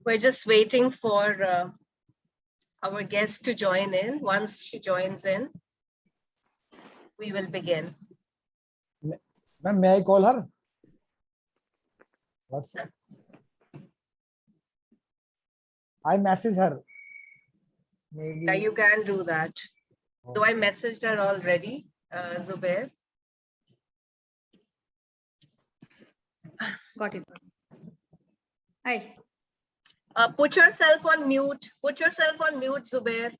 We're just waiting for our guest to join in. Once she joins in, we will begin. Ma'am, may I call her? What's I message her. Maybe. Yeah, you can do that. So I messaged her already, Zubair. Got it. Hi. Put yourself on mute. Put yourself on mute, Zubair.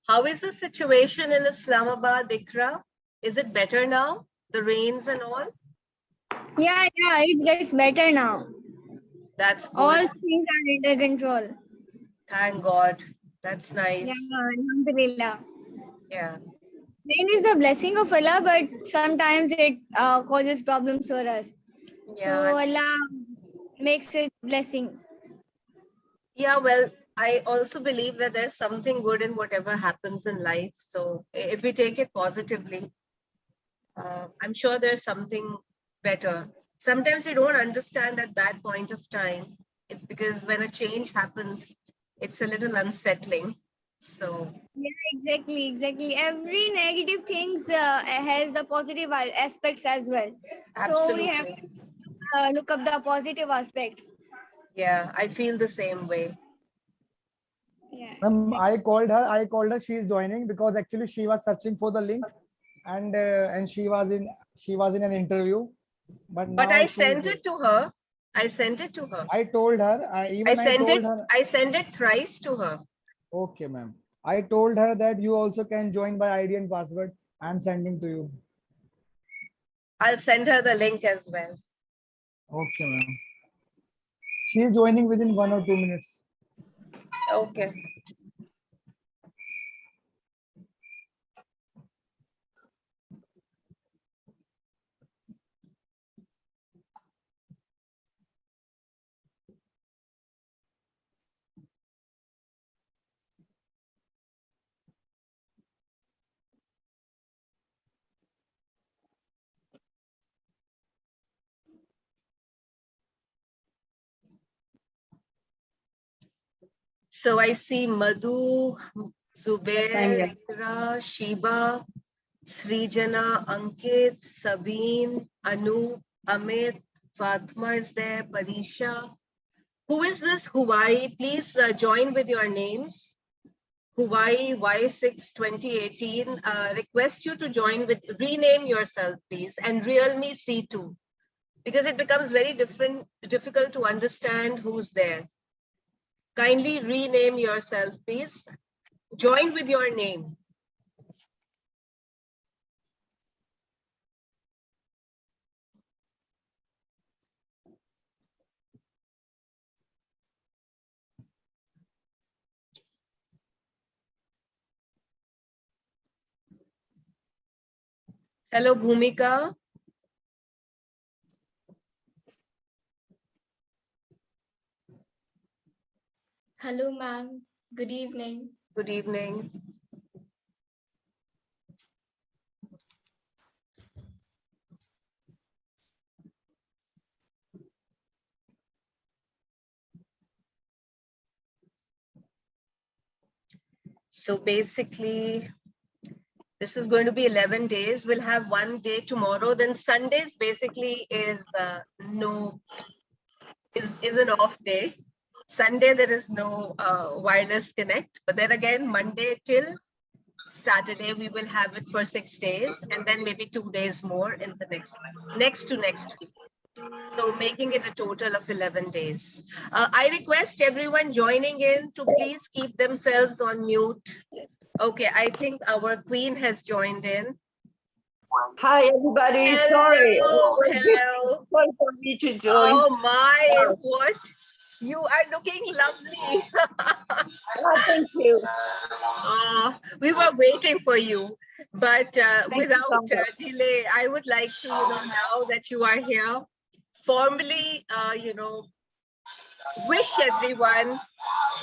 How is the situation in Islamabad, Ikra? Is it better now? The rains and all? Yeah, it gets better now. That's good. All things are under control. Thank God. That's nice. Yeah, alhamdulillah. Yeah. Rain is the blessing of Allah, but sometimes it causes problems for us. Yeah. So Allah makes it blessing. Yeah, well, I also believe that there's something good in whatever happens in life. So if we take it positively, I'm sure there's something better. Sometimes we don't understand at that point of time because when a change happens, it's a little unsettling. So Yeah, exactly. Every negative things has the positive aspects as well. absolutely. So we have to look up the positive aspects. Yeah, I feel the same way. Yeah. I called her. She is joining because actually she was searching for the link, and she was in an interview. But now I sent it to her. I sent it to her. I told her. I sent it thrice to her. Okay, ma'am. I told her that you also can join by ID and password. I'm sending to you. I'll send her the link as well. Okay, ma'am. She is joining within 1 or 2 minutes. Okay. So I see Madhu, Zubair, Ikra, Shiba, Srijana, Ankit, Sabine, Anu, Amit, Fatma is there, Parisha. Who is this Hawaii? Please join with your names. Hawaii Y6 2018. Request you to join with, rename yourself, please, and Realme C2, because it becomes very difficult to understand who's there. Kindly rename yourself, please. Join with your name. Hello, Bhumika. Hello, ma'am. Good evening. Good evening. So basically, this is going to be 11 days. We'll have 1 day tomorrow. Then Sundays basically is is an off day. Sunday there is no wireless connect. But then again, Monday till Saturday we will have it for 6 days, and then maybe 2 days more in the next week. So making it a total of 11 days. I request everyone joining in to please keep themselves on mute. Okay, I think our queen has joined in. Hi, everybody. Hello, Sorry. hello. Fun for me to join. Oh my, what? You are looking lovely. Thank you. We were waiting for you, but Thank you without so much. delay, I would like to, now that you are here, formally, wish everyone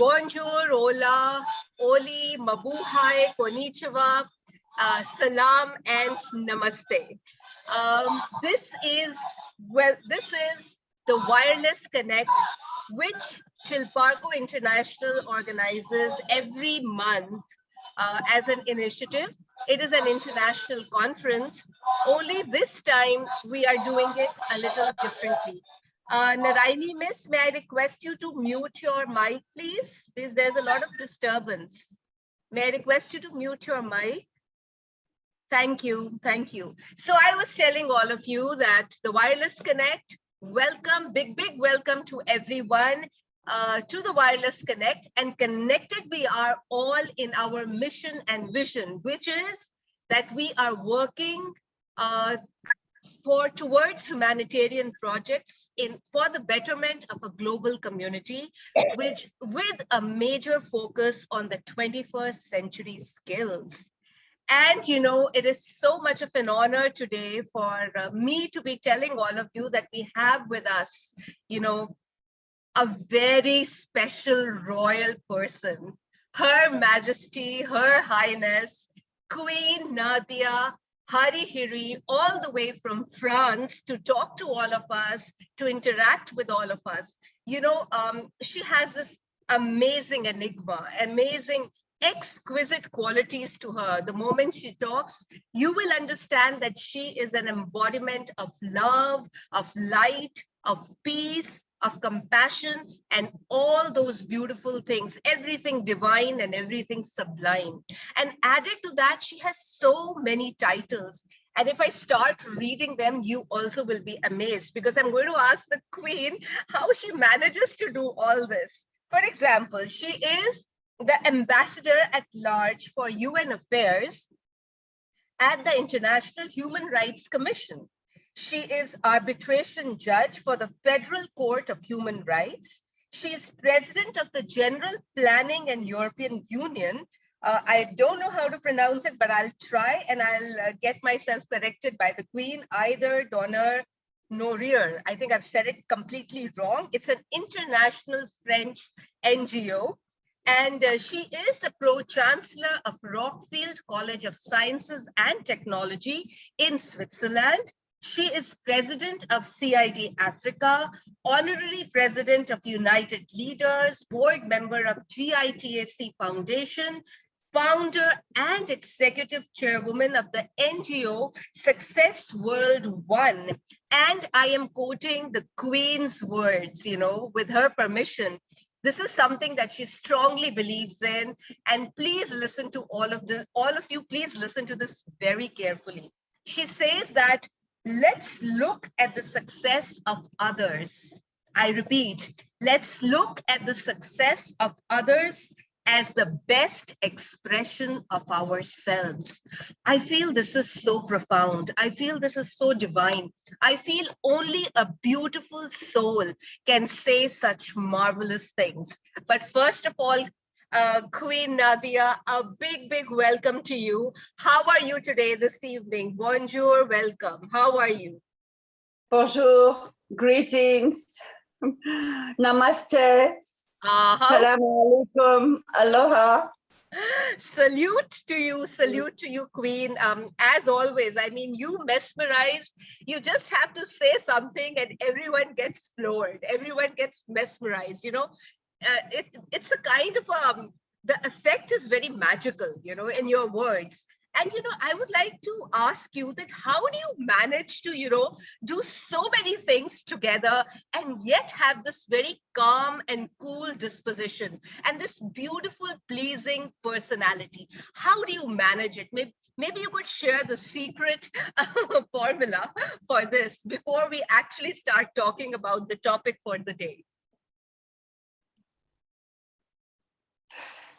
bonjour, hola, oli, mabuhay, konnichiwa, salam, and namaste. This is the Wireless Connect, which CHILPARCO International organizes every month as an initiative. It is an international conference. Only this time we are doing it a little differently. Naraini Miss, may I request you to mute your mic, please? Because there's a lot of disturbance. May I request you to mute your mic? Thank you, thank you. So I was telling all of you that the Wireless Connect, welcome, big welcome to everyone to the Wireless Connect, and connected we are all in our mission and vision, which is that we are working towards humanitarian projects for the betterment of a global community, with a major focus on the 21st century skills. And, it is so much of an honor today for me to be telling all of you that we have with us, a very special royal person, Her Majesty, Her Highness, Queen Nadia HARIHIRI, all the way from France to talk to all of us, to interact with all of us. She has this amazing enigma, amazing exquisite qualities to her. The moment she talks, you will understand that she is an embodiment of love, of light, of peace, of compassion, and all those beautiful things, everything divine and everything sublime. And added to that, she has so many titles. And if I start reading them, you also will be amazed, because I'm going to ask the Queen how she manages to do all this. For example, she is the Ambassador at Large for UN Affairs at the International Human Rights Commission. She is arbitration judge for the Federal Court of Human Rights. She is president of the General Planning and European Union. I don't know how to pronounce it, but I'll try, and I'll get myself corrected by the Queen, either Donner Norier. I think I've said it completely wrong. It's an international French NGO. And she is the Pro-Chancellor of Rockfield College of Sciences and Technology in Switzerland. She is President of CID Africa, Honorary President of United Leaders, Board Member of GITAC Foundation, Founder and Executive Chairwoman of the NGO Success World One. And I am quoting the Queen's words, with her permission. This is something that she strongly believes in, and please listen to all of you, please listen to this very carefully. She says that, let's look at the success of others. I repeat, let's look at the success of others as the best expression of ourselves. I feel this is so profound. I feel this is so divine. I feel only a beautiful soul can say such marvelous things. But first of all, Queen Nadia, a big welcome to you. How are you today, this evening? Bonjour, welcome. How are you? Bonjour, greetings, namaste, assalamu alaikum, aloha. Salute to you, Queen. As always, I mean, you mesmerize. You just have to say something and everyone gets floored. Everyone gets mesmerized, it's a kind of, the effect is very magical, in your words. And, I would like to ask you that how do you manage to, do so many things together and yet have this very calm and cool disposition and this beautiful, pleasing personality? How do you manage it? Maybe you could share the secret formula for this before we actually start talking about the topic for the day.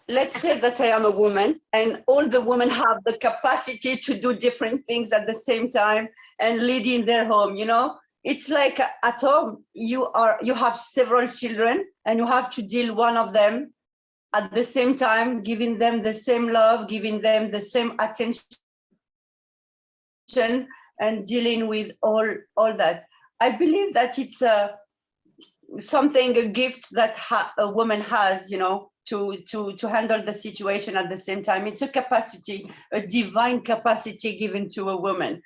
Let's say that I am a woman, and all the women have the capacity to do different things at the same time and lead in their home, it's like at home, you have several children and you have to deal one of them at the same time, giving them the same love, giving them the same attention, and dealing with all that. I believe that it's a gift that a woman has, to handle the situation at the same time. It's a capacity, a divine capacity given to a woman.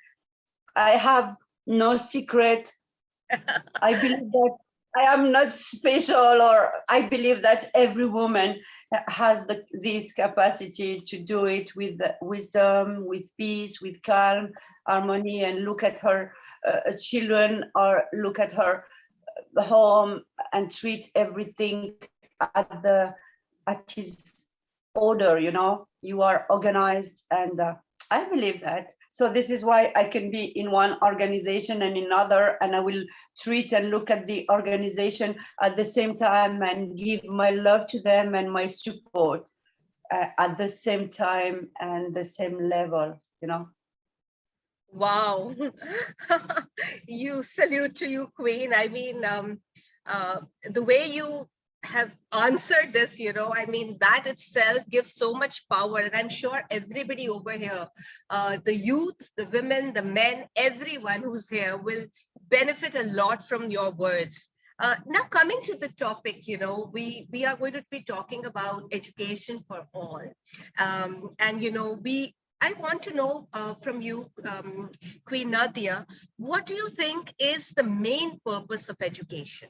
I have no secret. I believe that I am not special, or I believe that every woman has this capacity to do it with wisdom, with peace, with calm, harmony, and look at her children, or look at her home, and treat everything at his order. You are organized, and I believe that. So this is why I can be in one organization and in another, and I will treat and look at the organization at the same time and give my love to them and my support at the same time and the same level, Wow. You, salute to you, Queen. I mean, the way you have answered this, I mean, that itself gives so much power. And I'm sure everybody over here, the youth, the women, the men, everyone who's here will benefit a lot from your words. Now, coming to the topic, we are going to be talking about education for all. And, I want to know from you, Queen Nadia, what do you think is the main purpose of education?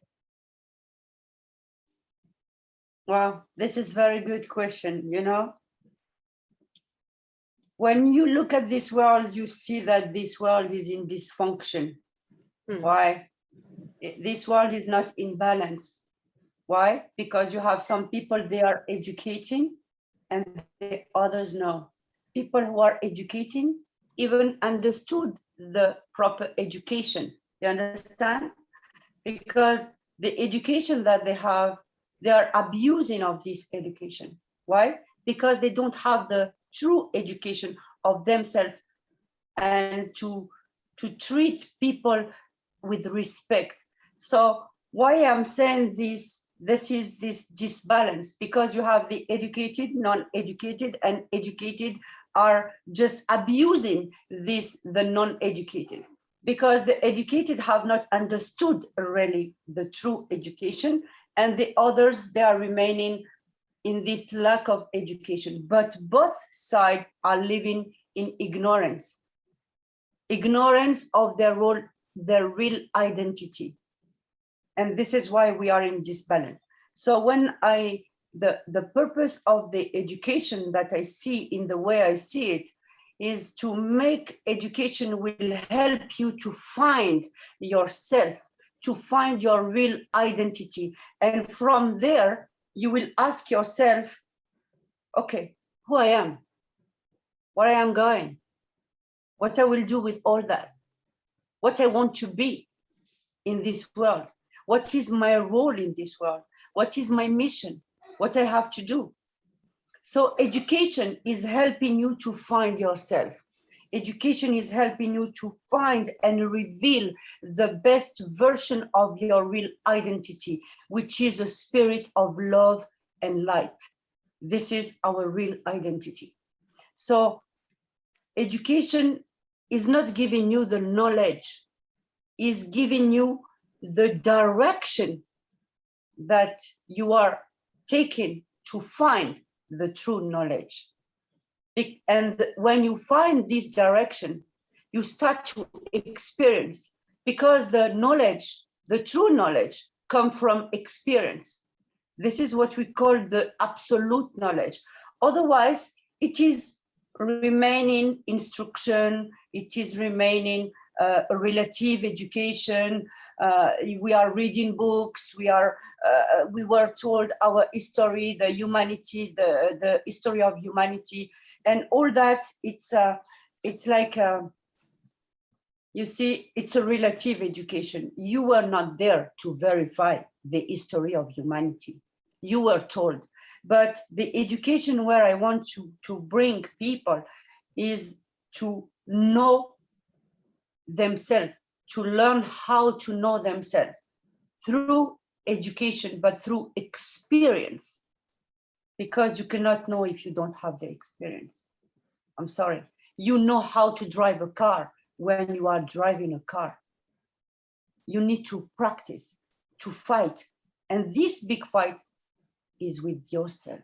Wow, this is a very good question. When you look at this world, you see that this world is in dysfunction. Why? This world is not in balance. Why? Because you have some people, they are educating, and the others no. People who are educating even understood the proper education. You understand? Because the education that they have, they are abusing of this education. Why? Because they don't have the true education of themselves, and to treat people with respect. So why I'm saying this is this disbalance, because you have the educated, non-educated, and educated are just abusing the non-educated, because the educated have not understood really the true education, and the others, they are remaining in this lack of education. But both sides are living in ignorance of their role, their real identity. And this is why we are in disbalance. So when the purpose of the education that I see, in the way I see it, is to make education will help you to find yourself, to find your real identity. And from there, you will ask yourself, okay, who I am, where I am going, what I will do with all that, what I want to be in this world, what is my role in this world, what is my mission, what I have to do. So education is helping you to find yourself. Education is helping you to find and reveal the best version of your real identity, which is a spirit of love and light. This is our real identity. So education is not giving you the knowledge, is giving you the direction that you are taking to find the true knowledge. And when you find this direction, you start to experience, because the knowledge, the true knowledge, comes from experience. This is what we call the absolute knowledge. Otherwise, it is remaining instruction, it is remaining a relative education. We are reading books, we were told our history, the humanity, the history of humanity, and all that. It's like, you see, it's a relative education. You were not there to verify the history of humanity. You were told. But the education where I want to bring people is to know themselves, to learn how to know themselves through education, but through experience, because you cannot know if you don't have the experience. I'm sorry. You know how to drive a car when you are driving a car. You need to practice, to fight. And this big fight is with yourself.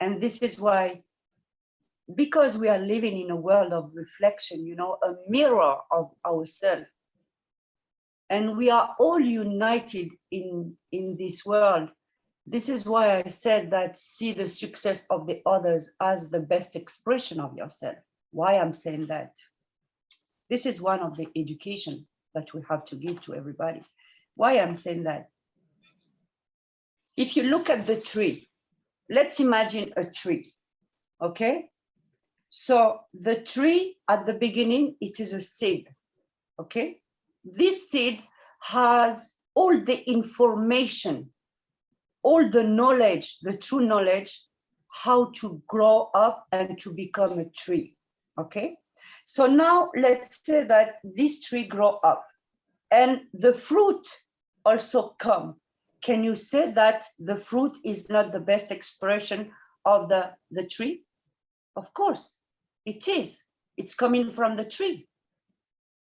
And this is why, because we are living in a world of reflection, you know, a mirror of ourselves, and we are all united in this world. This is why I said that see the success of the others as the best expression of yourself. Why I'm saying that? This is one of the education that we have to give to everybody. Why I'm saying that? If you look at the tree, let's imagine a tree, okay? So the tree at the beginning, it is a seed, okay? This seed has all the information, all the knowledge, the true knowledge, how to grow up and to become a tree, okay? So now let's say that this tree grow up and the fruit also come. Can you say that the fruit is not the best expression of the tree? Of course, it is. It's coming from the tree.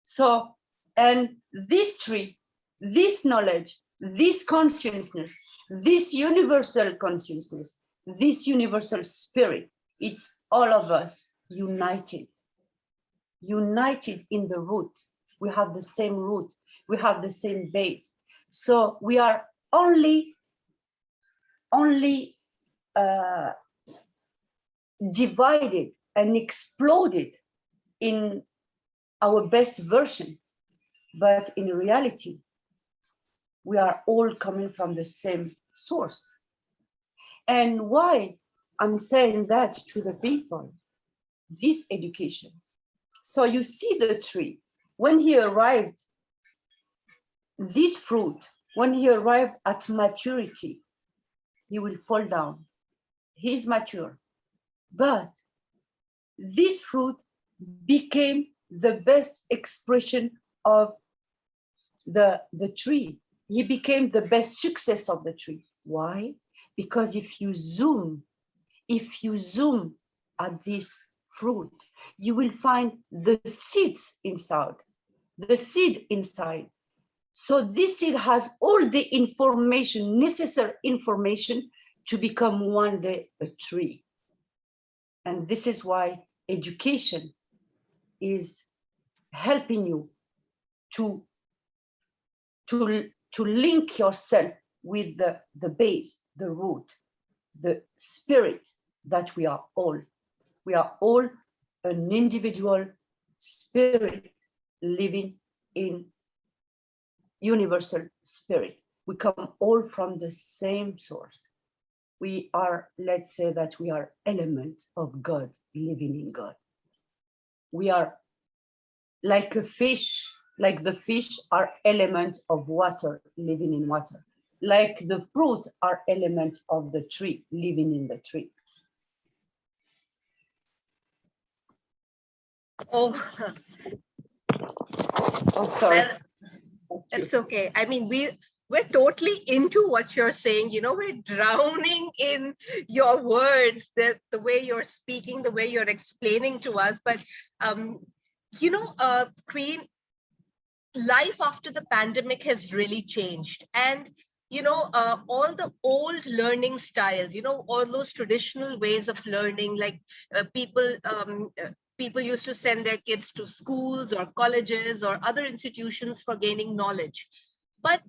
So, and this tree, this knowledge, this consciousness, this universal consciousness, this universal spirit, it's all of us united. United in the root. We have the same root. We have the same base. So we are only divided and exploded in our best version. But in reality, we are all coming from the same source. And why I'm saying that to the people, this education. So you see the tree, when he arrived, this fruit, when he arrived at maturity, he will fall down. He is mature. But this fruit became the best expression of the tree. He became the best success of the tree. Why? Because if you zoom at this fruit, you will find the seeds inside, the seed inside. So this seed has all the information, necessary information to become one day a tree. And this is why education is helping you to link yourself with the base, the root, the spirit that we are all. We are all an individual spirit living in universal spirit. We come all from the same source. We are, let's say that we are element of God, living in God. We are like a fish, like the fish are element of water, living in water. Like the fruit are element of the tree, living in the tree. Oh, Oh, sorry. well, it's okay. I mean, we're totally into what you're saying. You know, we're drowning in your words, the way you're speaking, the way you're explaining to us. But, you know, Queen, life after the pandemic has really changed. And, you know, all the old learning styles, you know, all those traditional ways of learning, like people used to send their kids to schools or colleges or other institutions for gaining knowledge. But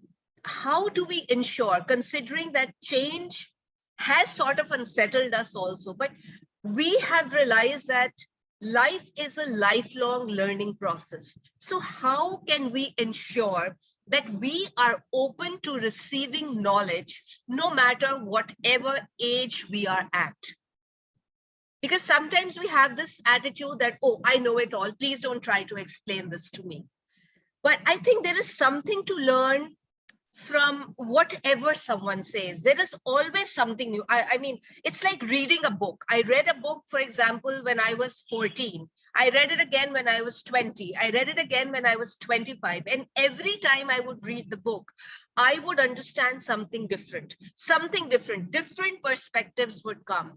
how do we ensure, considering that change has sort of unsettled us also, but we have realized that life is a lifelong learning process. So how can we ensure that we are open to receiving knowledge no matter whatever age we are at? Because sometimes we have this attitude that, oh, I know it all. Please don't try to explain this to me. But I think there is something to learn from whatever someone says. There is always something new. I mean, it's like reading a book. I read a book, for example, when I was 14. I read it again when I was 20. I read it again when I was 25. And every time I would read the book, I would understand something different, different perspectives would come.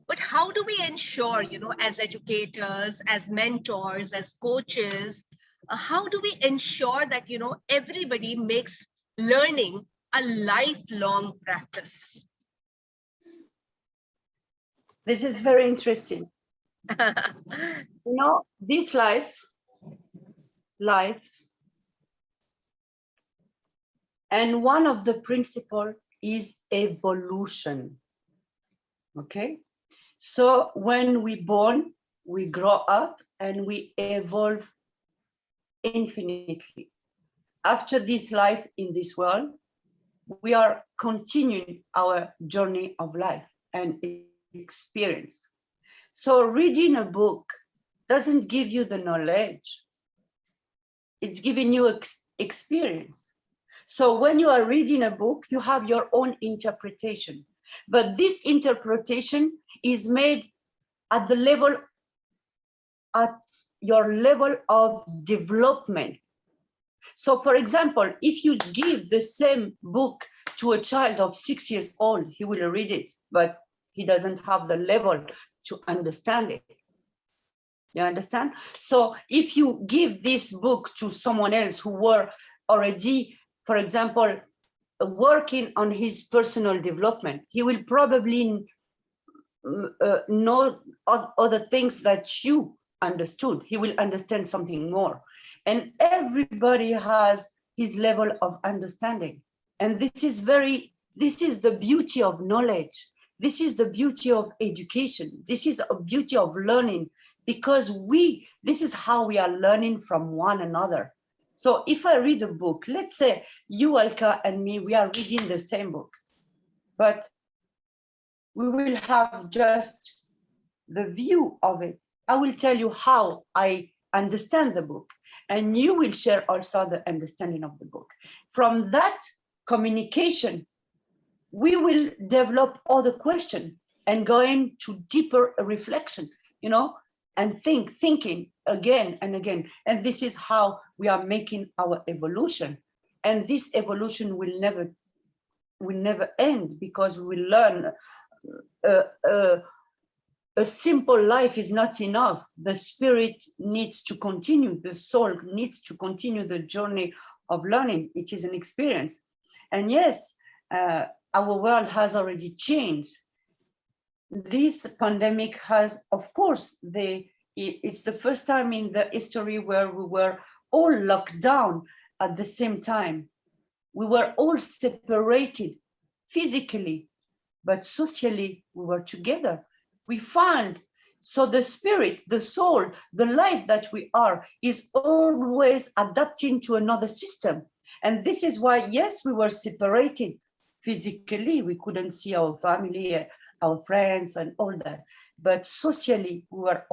But how do we ensure, as educators, as mentors, as coaches, how do we ensure that, everybody makes learning a lifelong practice? This is very interesting. This life, and one of the principles is evolution. Okay, so when we born, we grow up and we evolve infinitely. After this life in this world, we are continuing our journey of life and experience. So reading a book doesn't give you the knowledge. It's giving you experience. So when you are reading a book, you have your own interpretation. But this interpretation is made at your level of development. So for example, if you give the same book to a child of 6 years old, he will read it, but he doesn't have the level to understand it. You understand? So if you give this book to someone else who were already, for example, working on his personal development, he will probably know other things that you understood. He will understand something more. And everybody has his level of understanding. And this is the beauty of knowledge. This is the beauty of education. This is a beauty of learning, because this is how we are learning from one another. So if I read a book, let's say you, Alka, and me, we are reading the same book, but we will have just the view of it. I will tell you how I understand the book, and you will share also the understanding of the book. From that communication, we will develop other questions and go into deeper reflection, and thinking again and again. And this is how we are making our evolution. And this evolution will never end, because we will learn. A simple life is not enough. The spirit needs to continue. The soul needs to continue the journey of learning. It is an experience. And yes, our world has already changed. This pandemic has, of course, it's the first time in the history where we were all locked down at the same time. We were all separated physically, but socially we were together. We find, so the spirit, the soul, the life that we are is always adapting to another system. And this is why, yes, we were separated physically. We couldn't see our family, our friends and all that. But socially, we were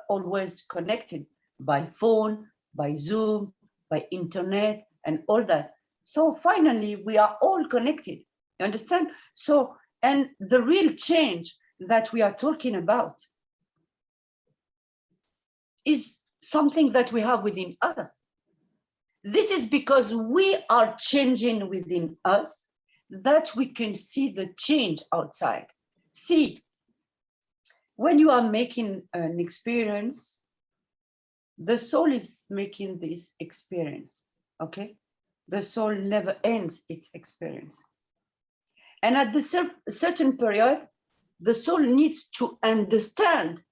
always connected by phone, by Zoom, by internet and all that. So finally, we are all connected. You understand? So, and the real change that we are talking about is something that we have within us. This is because we are changing within us that we can see the change outside. See, when you are making an experience, the soul is making this experience, okay? The soul never ends its experience. And at the certain period, the soul needs to understand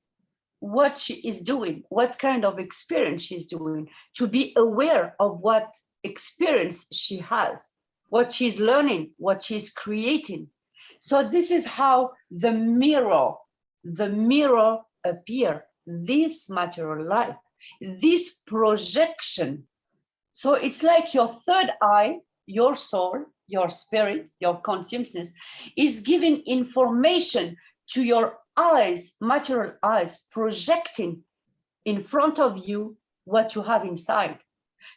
what she is doing, what kind of experience she's doing, to be aware of what experience she has, what she's learning, what she's creating. So this is how the mirror appear, this material life, this projection. So it's like your third eye, your soul, your spirit, your consciousness is giving information to your eyes, material eyes, projecting in front of you what you have inside.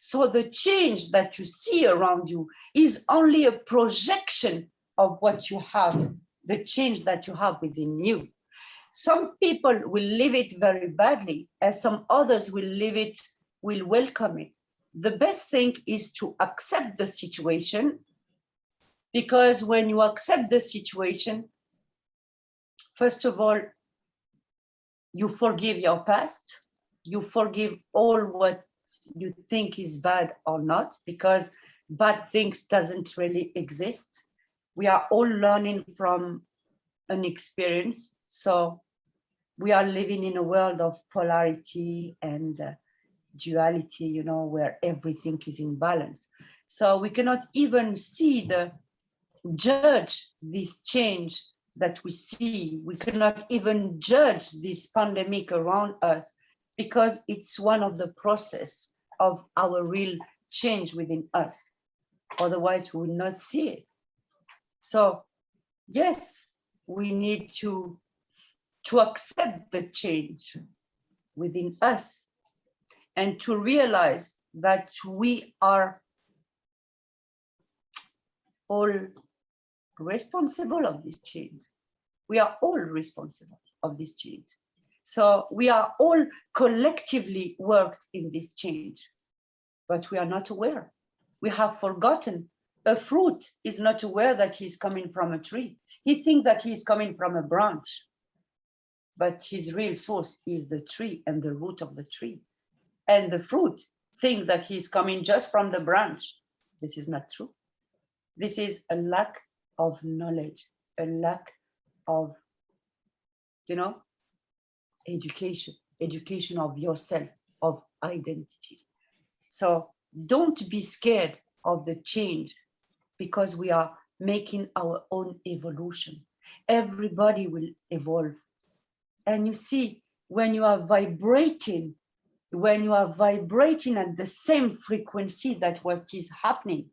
So the change that you see around you is only a projection of what you have, the change that you have within you. Some people will live it very badly, and some others will welcome it. The best thing is to accept the situation, because when you accept the situation, first of all, you forgive your past, you forgive all what you think is bad or not, because bad things doesn't really exist. We are all learning from an experience. So we are living in a world of polarity and duality, you know, where everything is in balance. So we cannot even judge this change that we see. We cannot even judge this pandemic around us, because it's one of the process of our real change within us. Otherwise, we will not see it. So yes, we need to accept the change within us and to realize that we are all responsible of this change. We are all responsible of this change. So we are all collectively worked in this change, but we are not aware. We have forgotten. A fruit is not aware that he's coming from a tree. He thinks that he's coming from a branch, but his real source is the tree and the root of the tree. And the fruit thinks that he's coming just from the branch. This is not true. This is a lack of knowledge, a lack of, you know, education of yourself, of identity. So don't be scared of the change, because we are making our own evolution. Everybody will evolve. And you see, when you are vibrating at the same frequency that what is happening,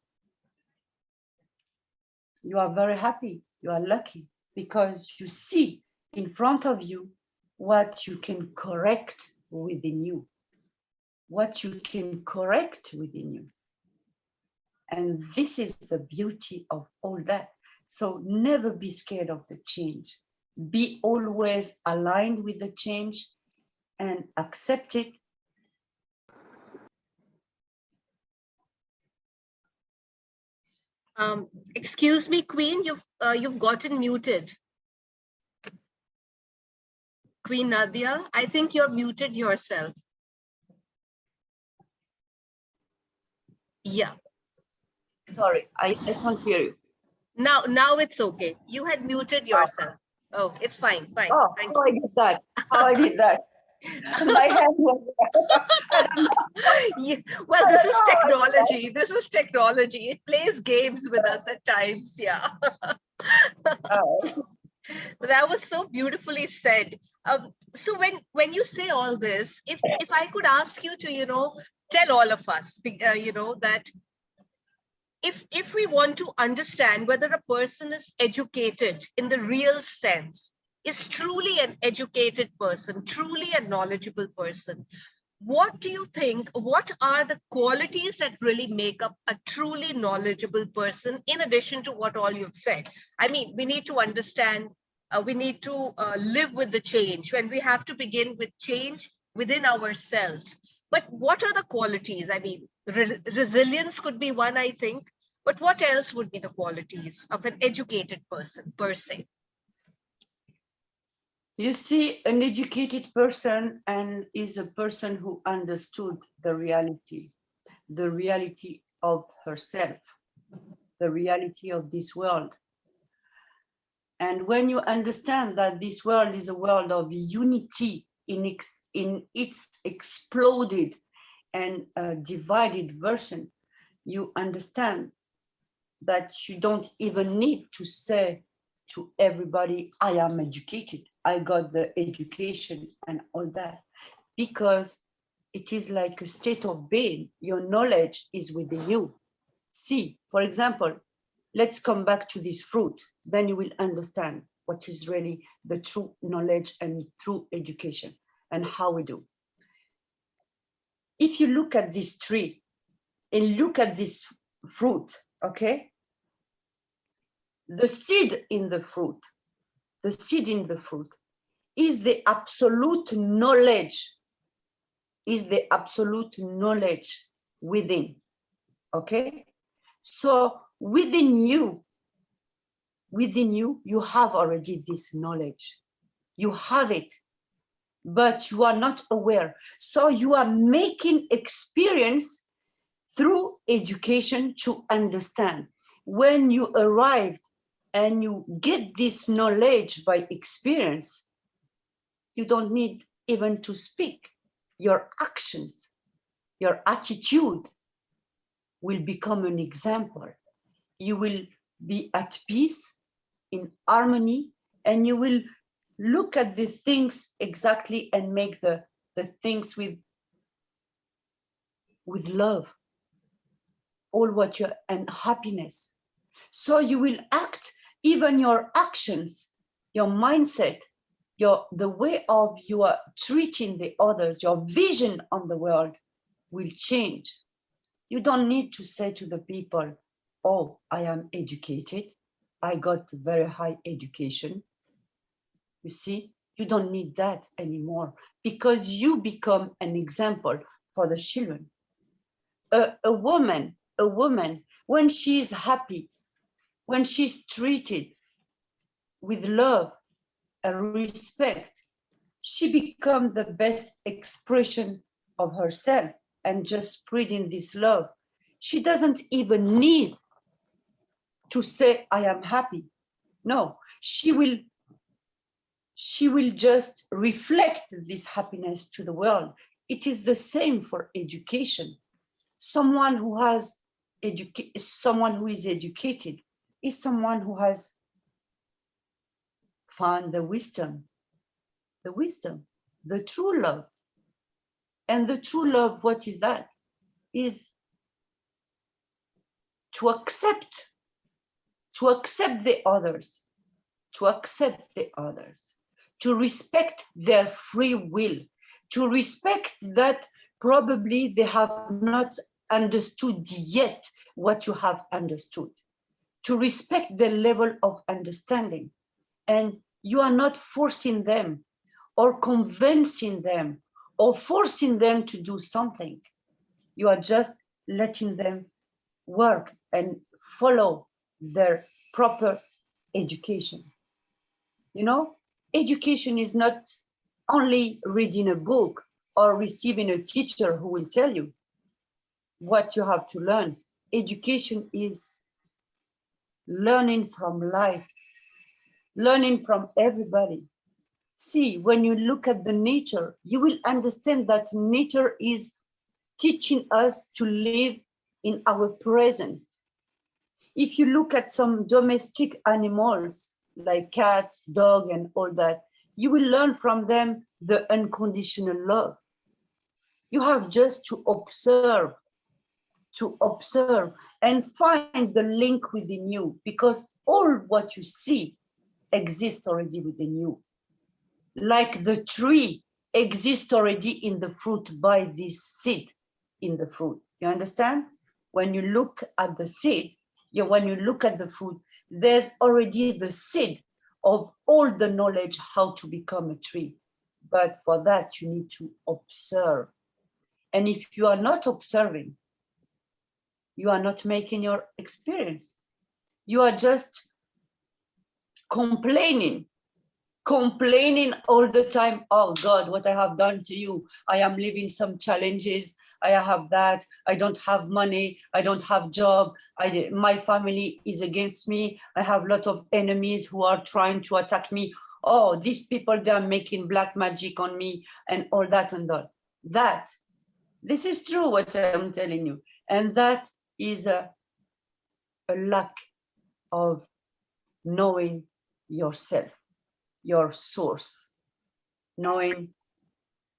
you are very happy, you are lucky, because you see in front of you what you can correct within you, And this is the beauty of all that. So never be scared of the change. Be always aligned with the change and accept it. Excuse me, Queen, you've gotten muted. Queen Nadia, I think you're muted yourself. Yeah. Sorry, I can't hear you. Now it's okay. You had muted yourself. Oh, it's fine. Oh, Thank how I did that? How I did that? My hand was I don't know. Yeah, well, this is technology. This is technology. It plays games with us at times. Yeah. That was so beautifully said. So when you say all this, if I could ask you to, tell all of us, that if we want to understand whether a person is educated in the real sense, is truly an educated person, truly a knowledgeable person, what do you think, what are the qualities that really make up a truly knowledgeable person, in addition to what all you've said? I mean, we need to understand, we need to live with the change, when we have to begin with change within ourselves. But what are the qualities? I mean, resilience could be one, I think. But what else would be the qualities of an educated person, per se? You see, an educated person is a person who understood the reality of herself, the reality of this world. And when you understand that this world is a world of unity in its exploded and divided version, you understand that you don't even need to say to everybody, I am educated, I got the education and all that, because it is like a state of being. Your knowledge is within you. See, for example, let's come back to this fruit, then you will understand what is really the true knowledge and true education and how we do. If you look at this tree and look at this fruit, okay? The seed in the fruit is the absolute knowledge, within. Okay, so within you, you have already this knowledge. You have it, but you are not aware. So you are making experience through education to understand. When you arrived and you get this knowledge by experience, you don't need even to speak. Your actions, your attitude will become an example. You will be at peace, in harmony, and you will look at the things exactly and make the things with love, all what you and happiness. So you will act, even your actions, your mindset, the way of you are treating the others, your vision on the world will change. You don't need to say to the people, oh, I am educated, I got very high education. You see, you don't need that anymore, because you become an example for the children. A woman, when she is happy, when she's treated with love and respect, she becomes the best expression of herself and just spreading this love. She doesn't even need to say, I am happy. No, she will just reflect this happiness to the world. It is the same for education. Someone who is educated is someone who has found the wisdom, the true love. And the true love, what is that? Is to accept the others, to respect their free will, to respect that probably they have not understood yet what you have understood, to respect the level of understanding. And you are not forcing them or convincing them or forcing them to do something. You are just letting them work and follow their proper education. You know, education is not only reading a book or receiving a teacher who will tell you what you have to learn. Education is learning from life, learning from everybody. See, when you look at the nature, you will understand that nature is teaching us to live in our present. If you look at some domestic animals like cats, dog, and all that, you will learn from them the unconditional love. You have just to observe and find the link within you, because all what you see exists already within you. Like the tree exists already in the fruit by this seed in the fruit. You understand? When you look at the seed, when you look at the fruit, there's already the seed of all the knowledge how to become a tree. But for that, you need to observe. And if you are not observing, you are not making your experience. You are just complaining all the time. Oh God, what I have done to you. I am living some challenges. I have that. I don't have money. I don't have job. My family is against me. I have a lot of enemies who are trying to attack me. Oh, these people, they are making black magic on me and all that and all. This is true what I'm telling you. And that is a lack of knowing yourself, your source, knowing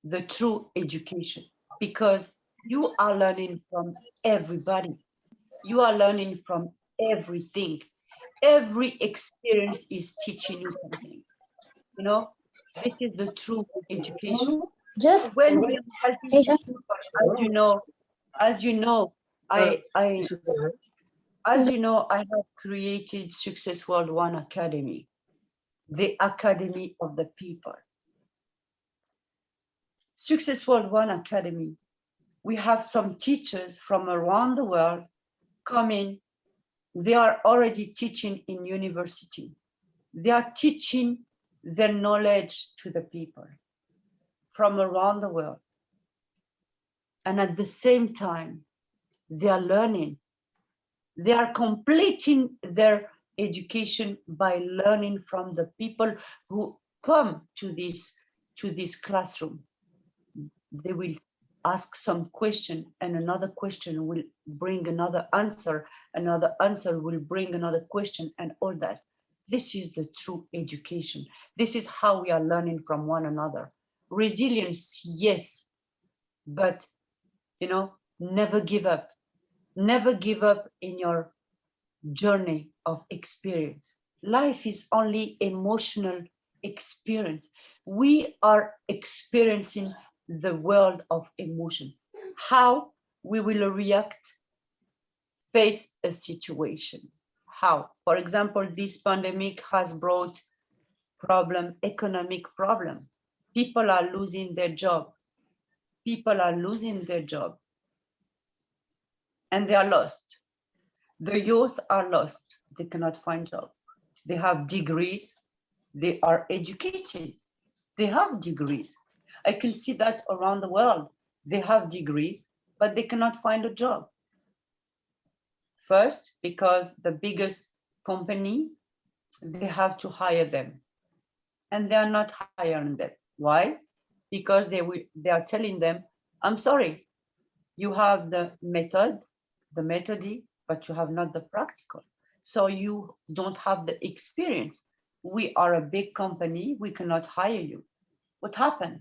the true education, because you are learning from everybody. You are learning from everything. Every experience is teaching you something. You know, this is the true education. When we are helping people, as you know, I have created Success World One Academy, the academy of the people. Success World One Academy, we have some teachers from around the world coming. They are already teaching in university. They are teaching their knowledge to the people from around the world. And at the same time, they are learning. They are completing their education by learning from the people who come to this classroom. They will ask some question, and another question will bring another answer. Another answer will bring another question, and all that. This is the true education. This is how we are learning from one another. Resilience, yes, but never give up. Never give up in your journey of experience. Life is only emotional experience. We are experiencing the world of emotion. How we will react, face a situation. How? For example, this pandemic has brought economic problem. People are losing their job. People are losing their job. And they are lost. The youth are lost. They cannot find job. They have degrees. They are educated. They have degrees. I can see that around the world. They have degrees, but they cannot find a job. First, because the biggest company, they have to hire them. And they are not hiring them. Why? Because they are telling them, I'm sorry, you have the method, but you have not the practical. So you don't have the experience. We are a big company, we cannot hire you. What happened?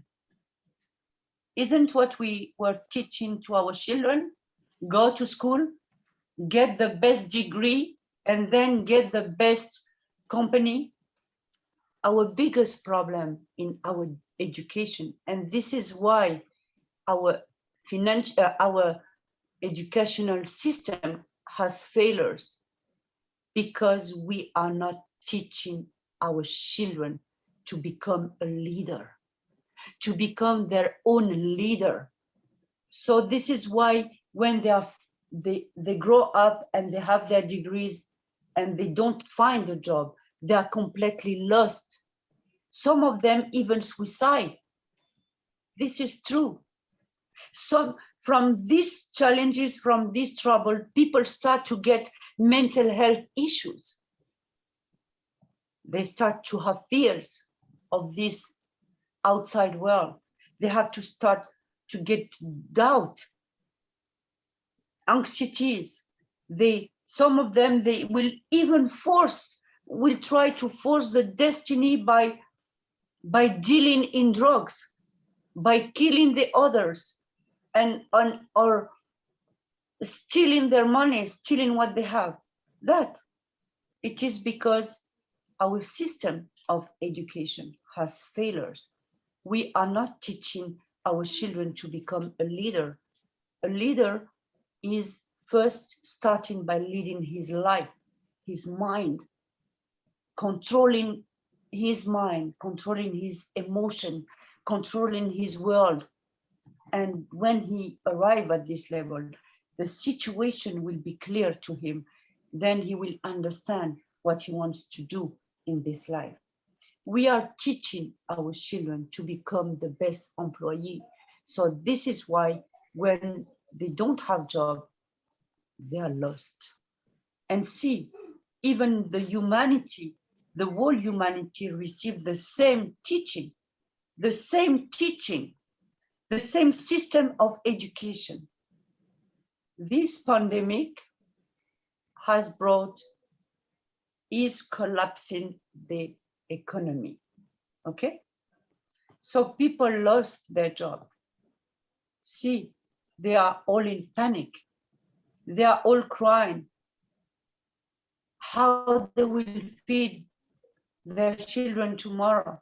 Isn't what we were teaching to our children? Go to school, get the best degree, and then get the best company. Our biggest problem in our education, and this is why our educational system has failures, because we are not teaching our children to become a leader, to become their own leader. So this is why when they grow up and they have their degrees and they don't find a job, they are completely lost. Some of them even suicide. This is true. So from these challenges, from this trouble, people start to get mental health issues. They start to have fears of this outside world. They have to start to get doubt, anxieties. Some of them, they will even will try to force the destiny by dealing in drugs, by killing the others, or stealing their money, stealing what they have. That it is because our system of education has failures. We are not teaching our children to become a leader. A leader is first starting by leading his life, his mind, controlling his mind, controlling his emotion, controlling his world. And when he arrives at this level, the situation will be clear to him. Then he will understand what he wants to do in this life. We are teaching our children to become the best employee. So this is why when they don't have job, they are lost. And see, even the whole humanity received the same teaching, the same system of education. This pandemic is collapsing the economy, okay? So people lost their job. See, they are all in panic. They are all crying. How they will feed their children tomorrow,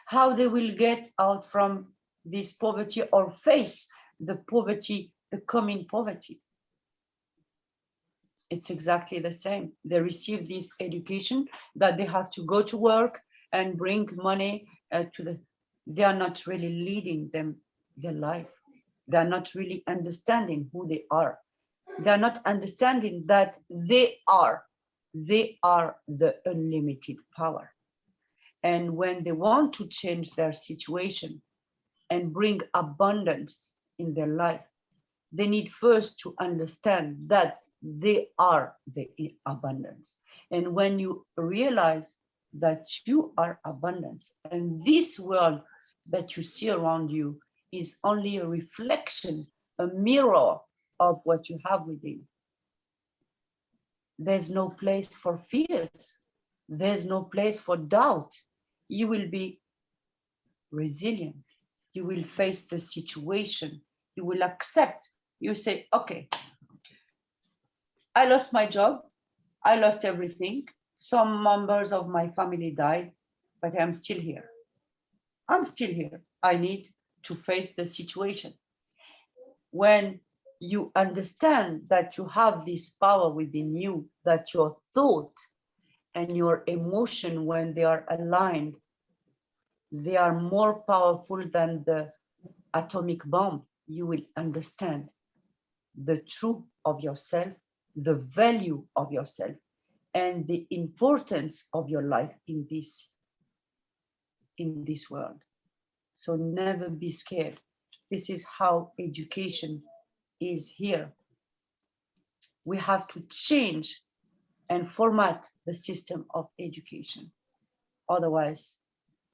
how they will get out from this poverty or face the poverty, the coming poverty. It's exactly the same. They receive this education that they have to go to work and bring money they are not really leading them their life. They are not really understanding who they are. They are not understanding that they are the unlimited power. And when they want to change their situation and bring abundance in their life, they need first to understand that they are the abundance. And when you realize that you are abundance, and this world that you see around you is only a reflection, a mirror of what you have within, there's no place for fears. There's no place for doubt. You will be resilient. You will face the situation. You will accept. You say, okay, I lost my job. I lost everything. Some members of my family died, but I'm still here. I'm still here. I need to face the situation. When you understand that you have this power within you, that your thought and your emotion, when they are aligned, they are more powerful than the atomic bomb. You will understand the truth of yourself, the value of yourself, and the importance of your life in this world. So never be scared. This is how education is here. We have to change and format the system of education. Otherwise,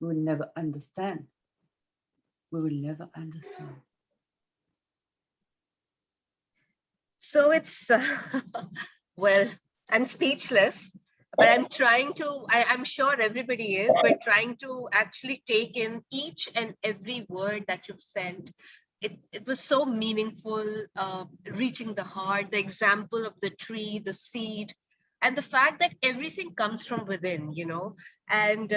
we will never understand. We will never understand. So it's, well, I'm speechless, but I'm trying to, I'm sure everybody is, but trying to actually take in each and every word that you've sent. It was so meaningful, reaching the heart, the example of the tree, the seed, and the fact that everything comes from within, you know, and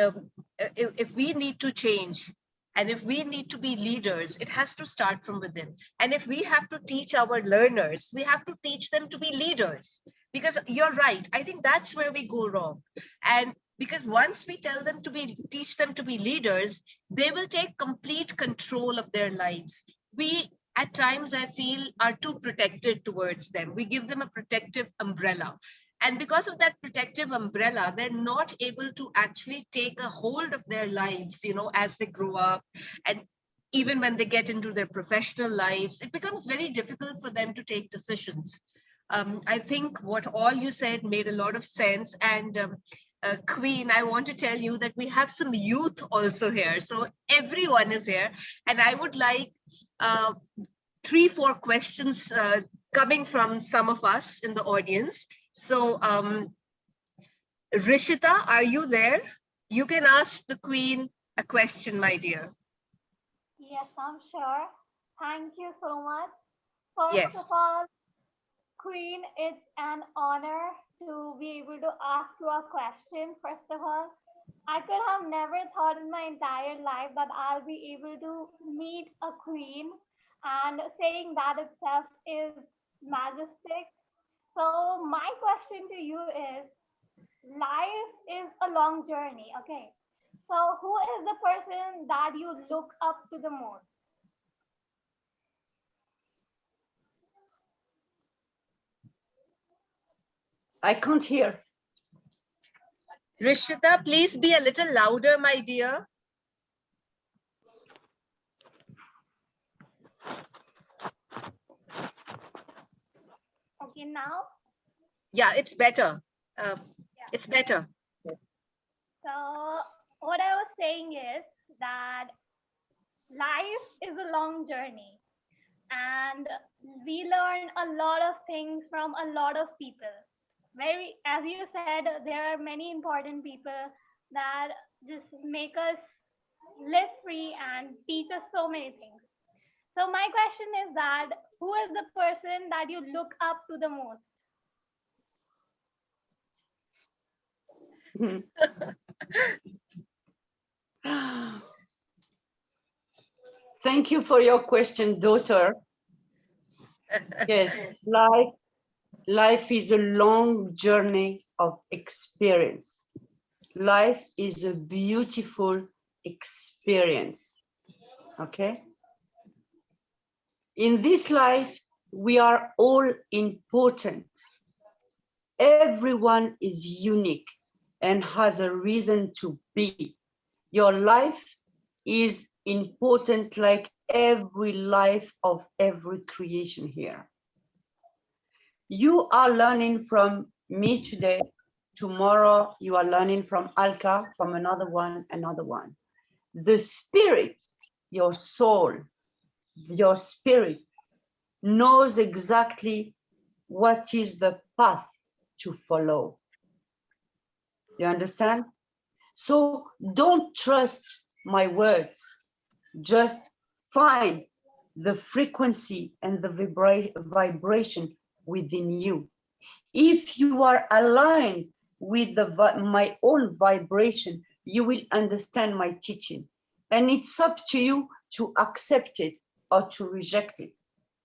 if we need to change, and if we need to be leaders, it has to start from within. And if we have to teach our learners, we have to teach them to be leaders. Because you're right, I think that's where we go wrong. And because once we tell them to teach them to be leaders, they will take complete control of their lives. We, at times, I feel, are too protected towards them. We give them a protective umbrella. And because of that protective umbrella, they're not able to actually take a hold of their lives, you know, as they grow up. And even when they get into their professional lives, it becomes very difficult for them to take decisions. I think what all you said made a lot of sense. And Queen, I want to tell you that we have some youth also here. So everyone is here. And I would like 3-4 questions coming from some of us in the audience. So Rishita, are you there? You can ask the Queen a question, my dear. Yes, I'm sure. Thank you so much. First Yes. of all, Queen, it's an honor to be able to ask you a question. First of all, I could have never thought in my entire life that I'll be able to meet a queen, and saying that itself is majestic. So my question to you is, life is a long journey, okay? So who is the person that you look up to the most? I can't hear. Rishita, please be a little louder, my dear. Okay, now? Yeah, it's better. It's better. So what I was saying is that life is a long journey, and we learn a lot of things from a lot of people. Very, as you said, there are many important people that just make us live free and teach us so many things. So my question is that who is the person that you look up to the most? Thank you for your question, daughter. Yes, life is a long journey of experience. Life is a beautiful experience. Okay? In this life, we are all important. Everyone is unique and has a reason to be. Your life is important like every life of every creation here. You are learning from me today. Tomorrow, you are learning from Alka, from another one. The spirit, your soul, your spirit knows exactly what is the path to follow. You understand? So don't trust my words. Just find the frequency and the vibration within you. If you are aligned with my own vibration, you will understand my teaching. And it's up to you to accept it or to reject it.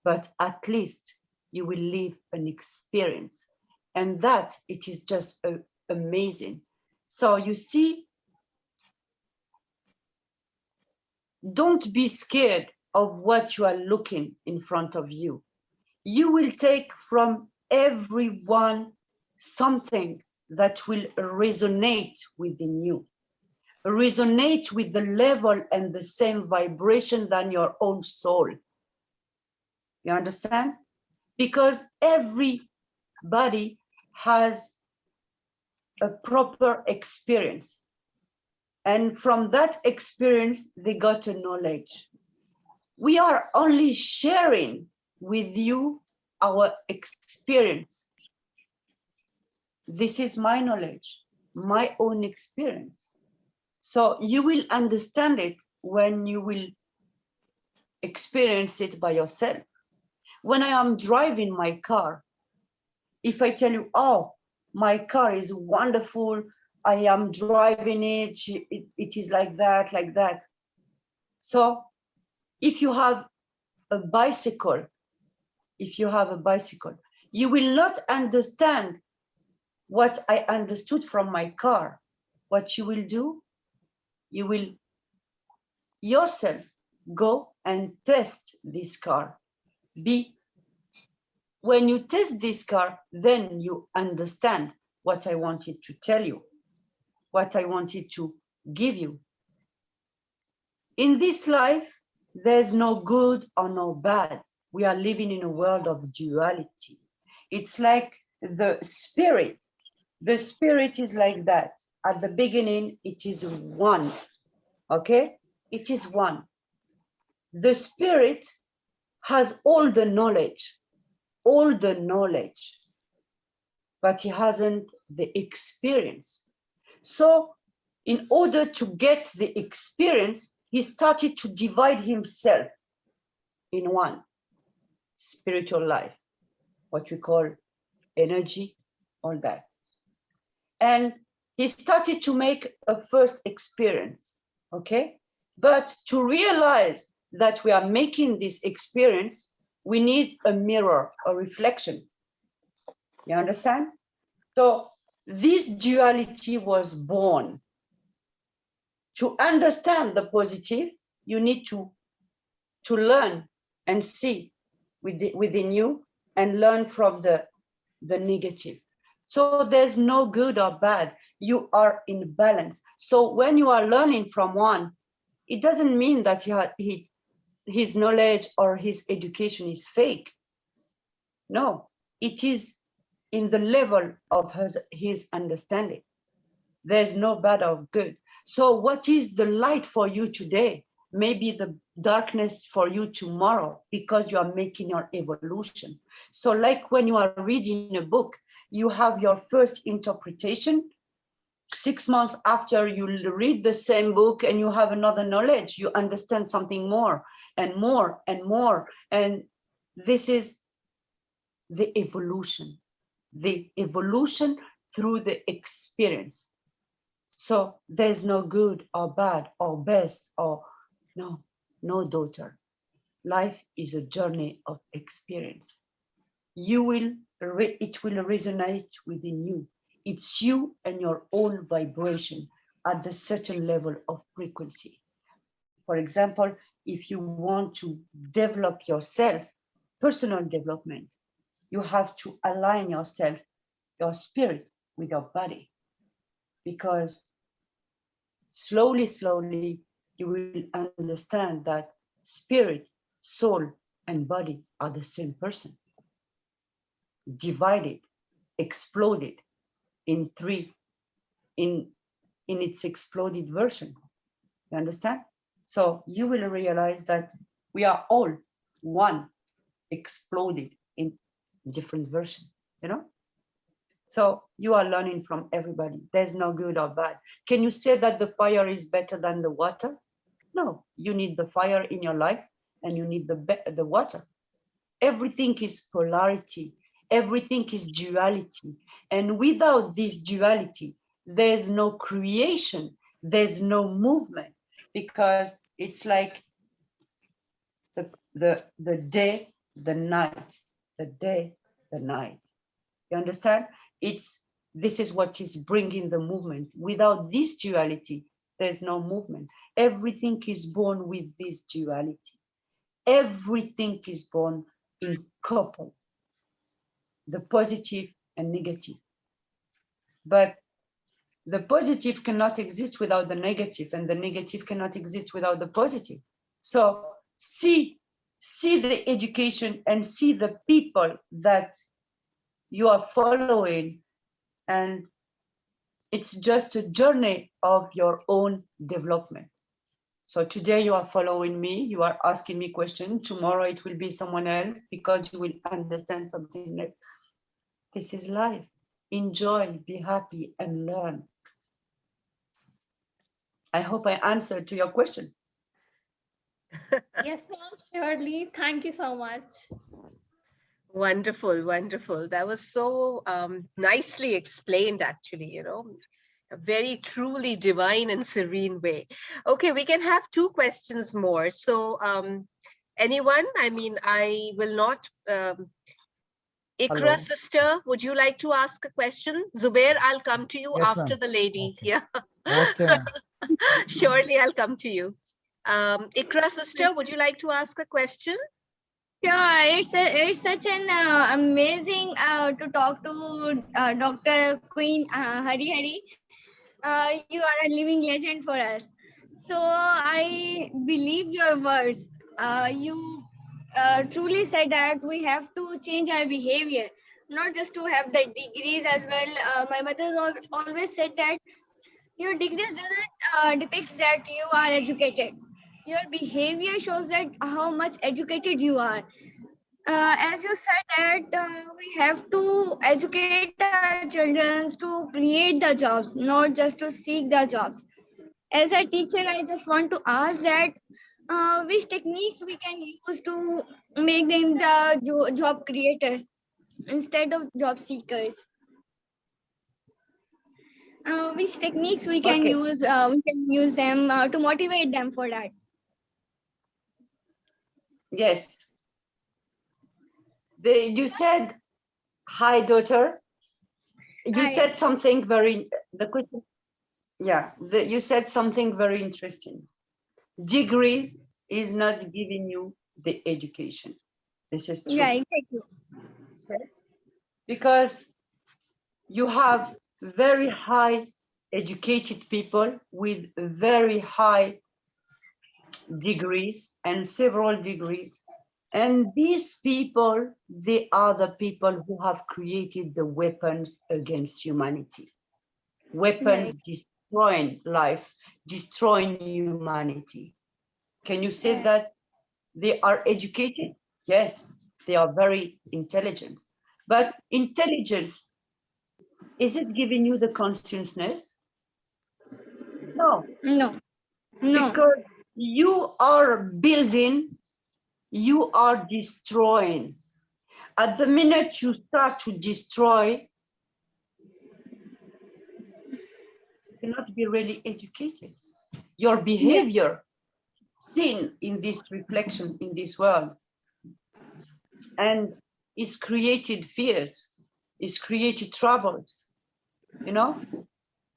But at least you will live an experience. And that, it is just amazing. So you see, don't be scared of what you are looking in front of you. You will take from everyone something that will resonate within you, resonate with the level and the same vibration than your own soul. You understand? Because everybody has a proper experience. And from that experience, they got a knowledge. We are only sharing with you our experience. This is my knowledge, my own experience. So you will understand it when you will experience it by yourself. When I am driving my car, if I tell you, oh, my car is wonderful, I am driving it, it is like that, like that. So if you have a bicycle, you will not understand what I understood from my car. What you will do, you will yourself go and test this car. When you test this car, then you understand what I wanted to tell you, what I wanted to give you. In this life, there's no good or no bad. We are living in a world of duality. It's like the spirit. The spirit is like that. At the beginning, it is one. Okay? It is one. The spirit has all the knowledge, but he hasn't the experience. So in order to get the experience, he started to divide himself in one spiritual life, what we call energy, all that. And he started to make a first experience, okay? But to realize that we are making this experience, we need a mirror, a reflection. You understand? So this duality was born. To understand the positive, you need to learn and see within you and learn from the negative. So there's no good or bad. You are in balance. So when you are learning from one, it doesn't mean that his knowledge or his education is fake. No, it is in the level of his understanding. There's no bad or good. So what is the light for you today? Maybe the darkness for you tomorrow, because you are making your evolution. So like when you are reading a book, you have your first interpretation. 6 months after, you read the same book and you have another knowledge. You understand something more and more and more. And this is the evolution through the experience. So there's no good or bad or best or no daughter. Life is a journey of experience. It will resonate within you. It's you and your own vibration at a certain level of frequency. For example, if you want to develop yourself, personal development, you have to align yourself, your spirit with your body, because slowly, slowly, you will understand that spirit, soul, and body are the same person, divided, exploded in three, in its exploded version. You understand? So you will realize that we are all one, exploded in different version, you know? So you are learning from everybody. There's no good or bad. Can you say that the fire is better than the water? No, you need the fire in your life and you need the water. Everything is polarity. Everything is duality. And without this duality, there's no creation. There's no movement, because it's like the day, the night, the day, the night. You understand? This is what is bringing the movement. Without this duality, there's no movement. Everything is born with this duality. Everything is born in couple, the positive and negative. But the positive cannot exist without the negative, and the negative cannot exist without the positive. So see the education and see the people that you are following, and it's just a journey of your own development. So today you are following me, you are asking me questions. Tomorrow it will be someone else, because you will understand something like this is life. Enjoy, be happy, and learn. I hope I answered to your question. Yes, ma'am, surely. Thank you so much. Wonderful, wonderful. That was so nicely explained, actually, you know, a very truly divine and serene way. Okay, we can have 2 questions more. So anyone, I mean, I will not, Ikra Hello. sister, would you like to ask a question? Zubair, I'll come to you Yes, after ma'am. the lady. Okay. Yeah, Okay, ma'am. surely I'll come to you. Ikra sister, would you like to ask a question? Yeah, it's such an amazing to talk to Dr. Queen Harihiri. You are a living legend for us. So I believe your words. You truly said that we have to change our behavior, not just to have the degrees as well. My mother always said that your degrees doesn't depicts that you are educated. Your behavior shows that how much educated you are. As you said that we have to educate our children to create the jobs, not just to seek the jobs. As a teacher, I just want to ask that which techniques we can use to make them the job creators instead of job seekers. Which techniques we can Okay. use them to motivate them for that. Yes. You said, hi, daughter. You Hi. said something the question, yeah, you said something very interesting. Degrees is not giving you the education. This is true. Yeah, exactly. Because you have very high educated people with very high degrees and several degrees. And these people, they are the people who have created the weapons against humanity. Weapons destroying life, destroying humanity. Can you say that they are educated? Yes, they are very intelligent. But intelligence, is it giving you the consciousness? No. No. Because you are building, you are destroying. At the minute you start to destroy, you cannot be really educated. Your behavior seen in this reflection in this world, and it's created fears, it's created troubles, you know.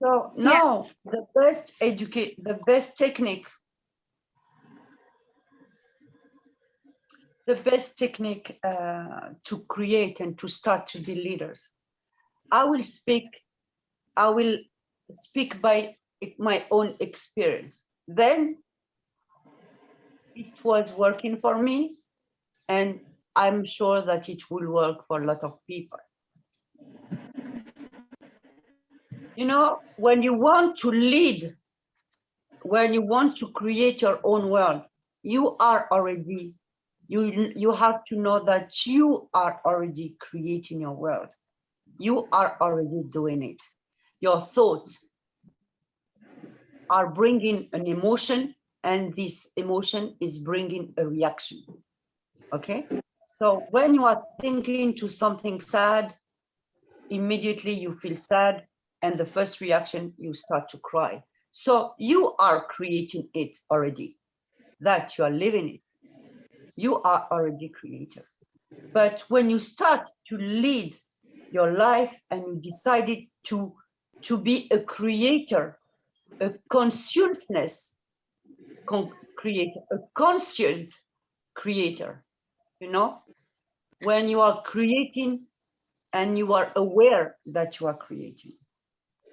So now the best technique the best technique to create and to start to be leaders. I will speak by my own experience. Then it was working for me, and I'm sure that it will work for a lot of people. You know, when you want to lead, when you want to create your own world, you are already, you have to know that you are already creating your world. You are already doing it. Your thoughts are bringing an emotion, and this emotion is bringing a reaction. Okay? So when you are thinking to something sad, immediately you feel sad, and the first reaction, you start to cry. So you are creating it already, that you are living it. You are already creator. But when you start to lead your life and you decided to be a creator, a consciousness creator, a conscient creator, you know, when you are creating and you are aware that you are creating,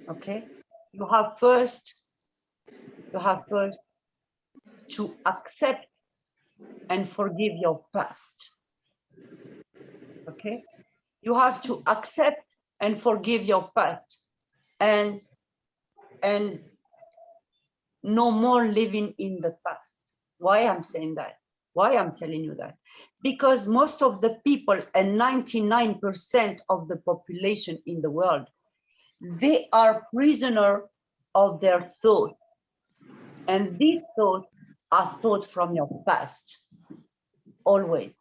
okay, you have first to accept and forgive your past. Okay, you have to accept and forgive your past, and no more living in the past. Why I'm saying that? Why I'm telling you that? Because most of the people, and 99% of the population in the world, they are prisoner of their thought. And these thoughts are thought from your past. Always.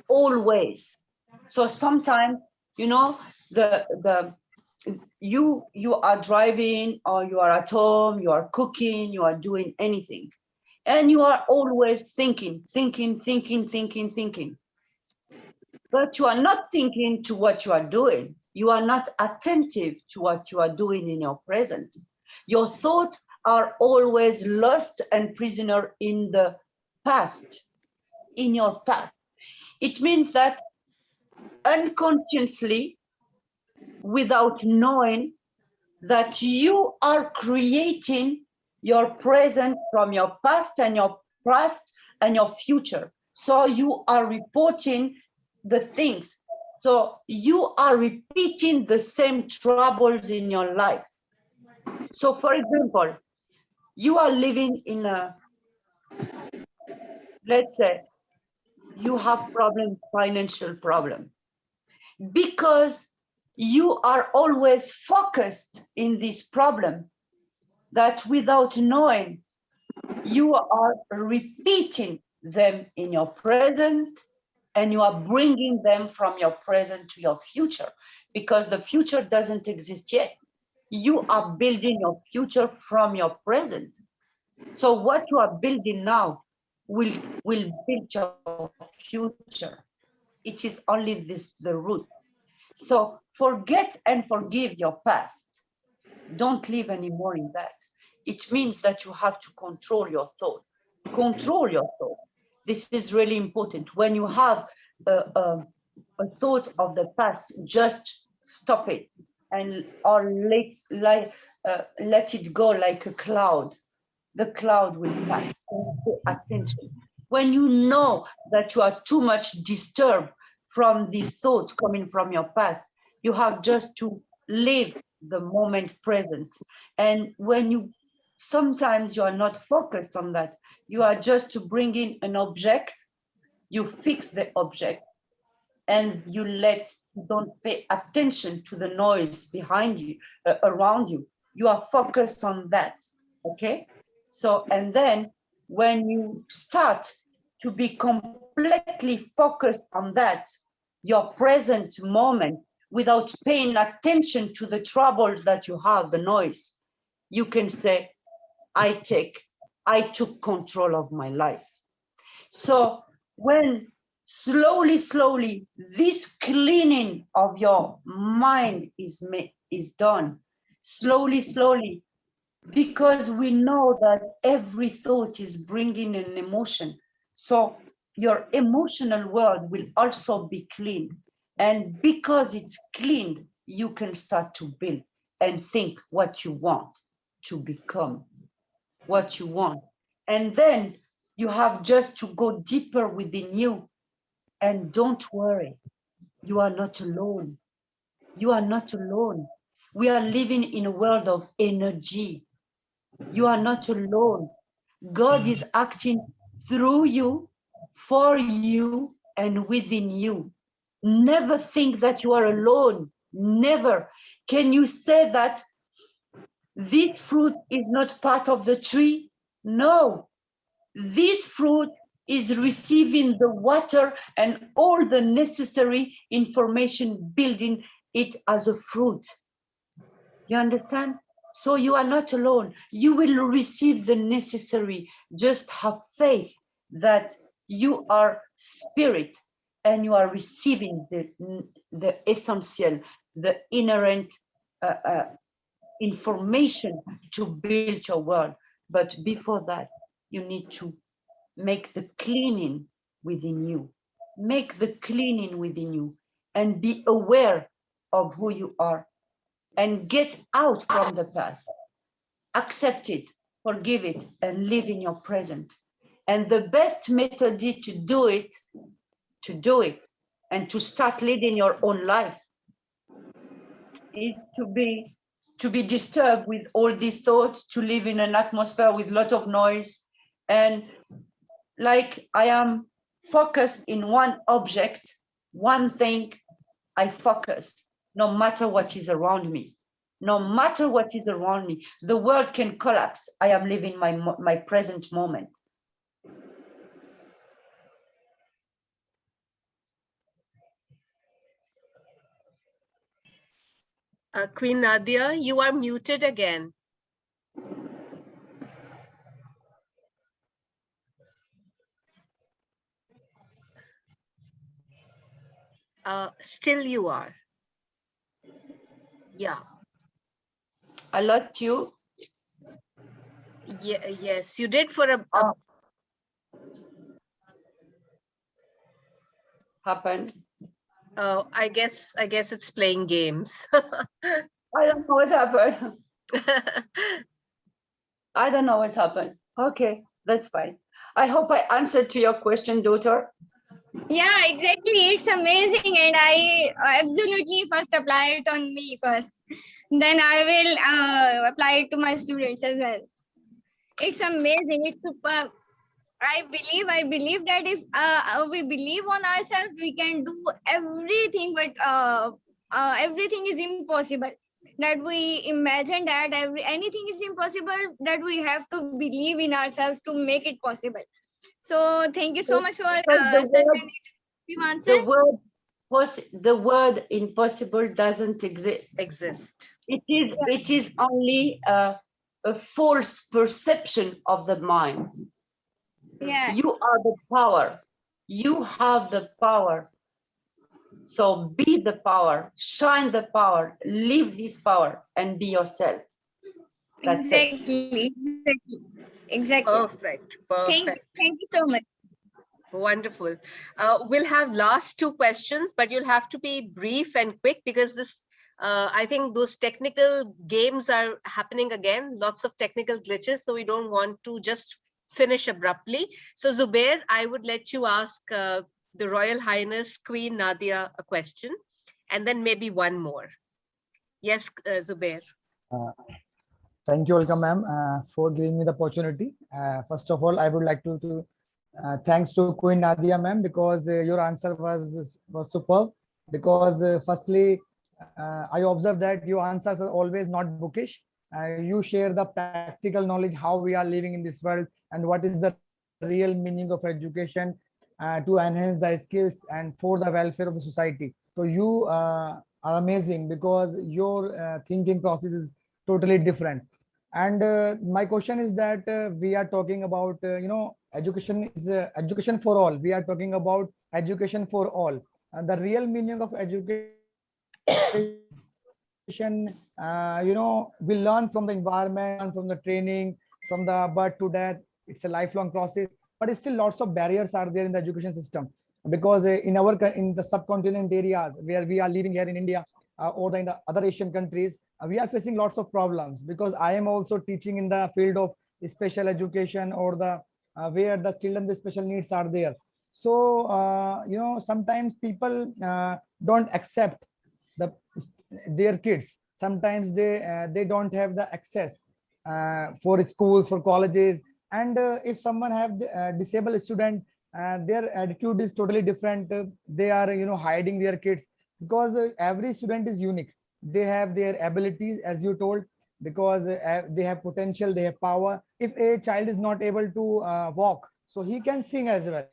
Always. So sometimes, you know, you are driving, or you are at home, you are cooking, you are doing anything, and you are always thinking, but you are not thinking to what you are doing. You are not attentive to what you are doing in your present. Your thoughts are always lost and prisoner in the past, in your past. It means that unconsciously, without knowing, that you are creating your present from your past and your future. So you are reporting the things. So you are repeating the same troubles in your life. So for example, you are living in a, let's say, you have financial problem, because you are always focused in this problem, that without knowing, you are repeating them in your present, and you are bringing them from your present to your future, because the future doesn't exist yet. You are building your future from your present. So what you are building now will build your future. It is only the root. So forget and forgive your past. Don't live anymore in that. It means that you have to control your thought. Control your thought. This is really important. When you have a thought of the past, just stop it, and or let it go like a cloud. The cloud will pass. Pay attention. When you know that you are too much disturbed from this thought coming from your past, you have just to live the moment present. And when you, sometimes you are not focused on that, you are just to bring in an object, you fix the object, and you don't pay attention to the noise behind you, around you. You are focused on that, okay? So, and then when you start to be completely focused on that, your present moment, without paying attention to the trouble that you have, the noise, you can say, I took control of my life. So when slowly, this cleaning of your mind is done, slowly, because we know that every thought is bringing an emotion. So your emotional world will also be clean. And because it's cleaned, you can start to build and think what you want to become, what you want. And then you have just to go deeper within you. And don't worry, you are not alone. You are not alone. We are living in a world of energy. You are not alone. God is acting through you, for you, and within you. Never think that you are alone. Never. Can you say that this fruit is not part of the tree? No. This fruit is receiving the water and all the necessary information building it as a fruit. You understand? So you are not alone. You will receive the necessary. Just have faith that you are spirit and you are receiving the essential, the inherent information to build your world. But before that, you need to make the cleaning within you. Make the cleaning within you and be aware of who you are and get out from the past. Accept it, forgive it, and live in your present. And the best method to do it, and to start leading your own life is to be disturbed with all these thoughts, to live in an atmosphere with a lot of noise. And like I am focused in one object, one thing, I focus, no matter what is around me. No matter what is around me, the world can collapse. I am living my present moment. Queen Nadia, you are muted again. Still you are. Yeah. I lost you. Yeah, yes, you did for a Happened. I guess it's playing games. I don't know what happened. I don't know what happened. Okay, that's fine. I hope I answered to your question, daughter. Yeah, exactly. It's amazing, and I absolutely first apply it on me first. Then I will apply it to my students as well. It's amazing. It's superb. I believe that if we believe on ourselves, we can do everything, but everything is impossible. That we imagine that anything is impossible, that we have to believe in ourselves to make it possible. So thank you so much for such an answer. The word impossible doesn't exist. It is only a false perception of the mind. Yeah. You are the power. You have the power. So be the power, shine the power, live this power, and be yourself. That's exactly. Perfect. Thank you so much. Wonderful. We'll have last two questions, but you'll have to be brief and quick because this, I think those technical games are happening again, lots of technical glitches. So we don't want to just finish abruptly. So Zubair, I would let you ask the Royal Highness Queen Nadia a question, and then maybe one more. Yes, Zubair. Thank you, welcome, ma'am, for giving me the opportunity. First of all, I would like to thanks to Queen Nadia, ma'am, because your answer was superb. Because firstly, I observed that your answers are always not bookish. You share the practical knowledge how we are living in this world and what is the real meaning of education to enhance the skills and for the welfare of the society. So you are amazing because your thinking process is totally different. And my question is that we are talking about education is education for all. We are talking about education for all, and the real meaning of education we learn from the environment, learn from the training, from the birth to death. It's a lifelong process. but still lots of barriers are there in the education system, because in the subcontinent areas where we are living here in India, or in the other Asian countries, we are facing lots of problems, because I am also teaching in the field of special education, or the where the children with special needs are there. So sometimes people don't accept the their kids. Sometimes they don't have the access for schools, for colleges. And if someone have the disabled student, their attitude is totally different. They are hiding their kids, because every student is unique. They have their abilities, as you told, because they have potential, they have power. If a child is not able to walk, so he can sing as well.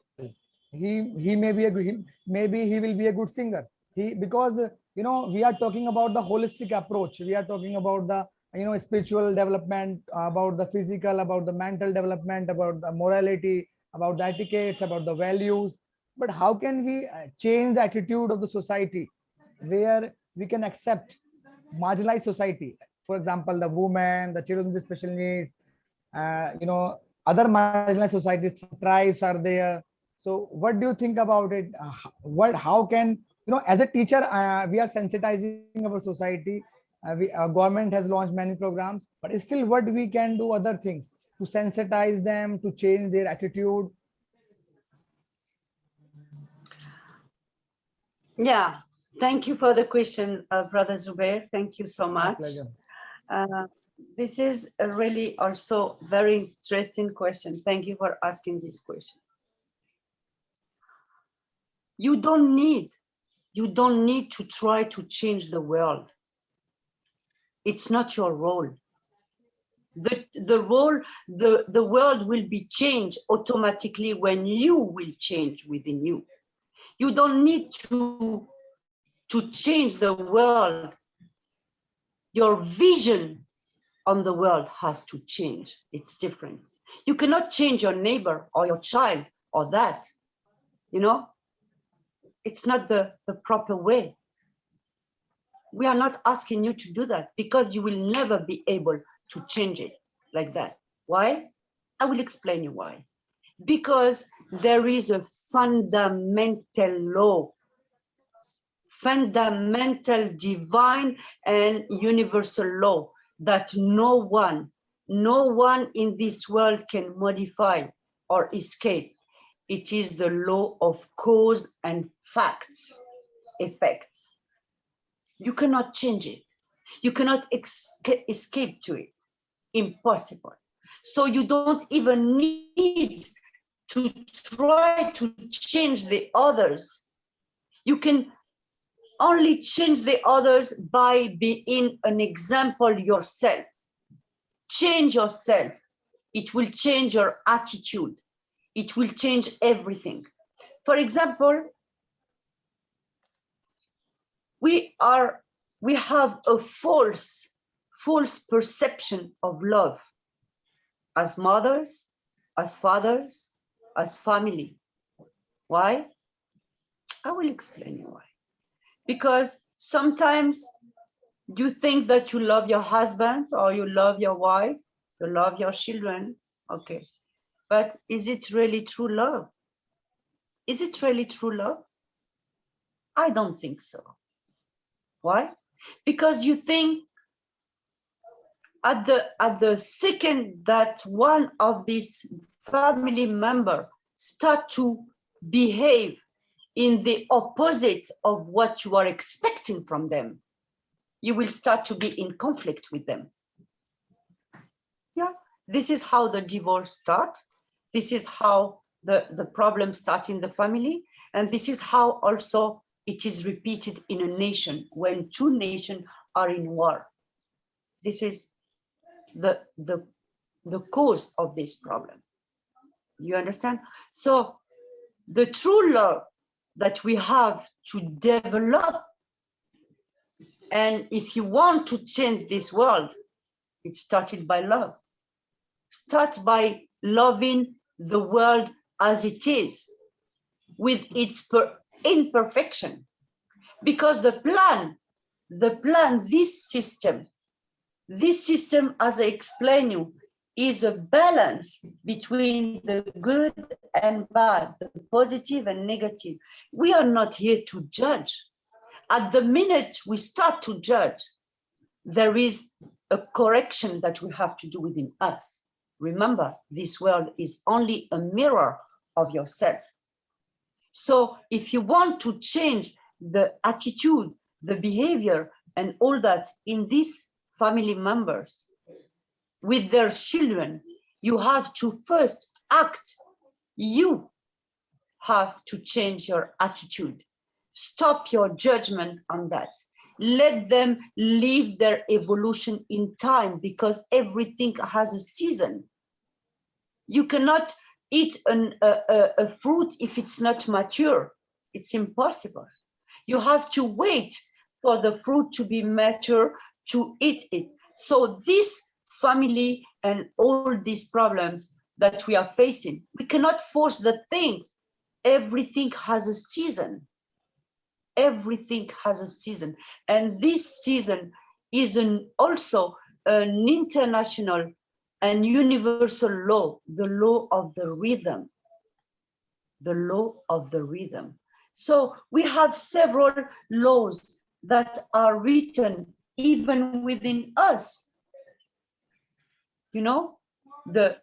He may be a good, maybe he will be a good singer. Because we are talking about the holistic approach. We are talking about the spiritual development, about the physical, about the mental development, about the morality, about the etiquettes, about the values. But how can we change the attitude of the society, where we can accept marginalized society? For example, the women, the children with special needs, other marginalized societies, tribes are there. So what do you think about it? How can, as a teacher, we are sensitizing our society. Our government has launched many programs, but still what we can do other things to sensitize them, to change their attitude? Yeah, thank you for the question, Brother Zubair. Thank you so My much. pleasure. This is a really also very interesting question. Thank you for asking this question. You don't need to try to change the world. It's not your role. The world will be changed automatically when you will change within you. You don't need to change the world. Your vision on the world has to change. It's different. You cannot change your neighbor or your child or that. It's not the proper way. We are not asking you to do that, because you will never be able to change it like that. Why? I will explain you why. Because there is a fundamental law, fundamental divine and universal law that no one in this world can modify or escape. It is the law of cause and effect. You cannot change it. You cannot escape to it. Impossible. So you don't even need to try to change the others. You can only change the others by being an example yourself. Change yourself. It will change your attitude. It will change everything. For example, we have a false perception of love as mothers, as fathers, as family. Why? I will explain you why. Because sometimes you think that you love your husband, or you love your wife, you love your children, okay. But is it really true love? Is it really true love? I don't think so. Why? Because you think at the second that one of these family members start to behave in the opposite of what you are expecting from them, you will start to be in conflict with them. Yeah, this is how the divorce starts. This is how the problem starts in the family. And this is how also it is repeated in a nation when two nations are in war. This is the cause of this problem. You understand? So the true love that we have to develop, and if you want to change this world, it started by love. Start by loving the world as it is, with its imperfection. Because the plan, this system, as I explain you, is a balance between the good and bad, the positive and negative. We are not here to judge. At the minute we start to judge, there is a correction that we have to do within us. Remember, this world is only a mirror of yourself. So if you want to change the attitude, the behavior, and all that in these family members with their children, you have to first act. You have to change your attitude. Stop your judgment on that. Let them live their evolution in time, because everything has a season. You cannot eat a fruit if it's not mature. It's impossible. You have to wait for the fruit to be mature to eat it. So this family and all these problems that we are facing, we cannot force the things. Everything has a season. Everything has a season. And this season is also an international and universal law, the law of the rhythm. The law of the rhythm. So we have several laws that are written even within us. You know, the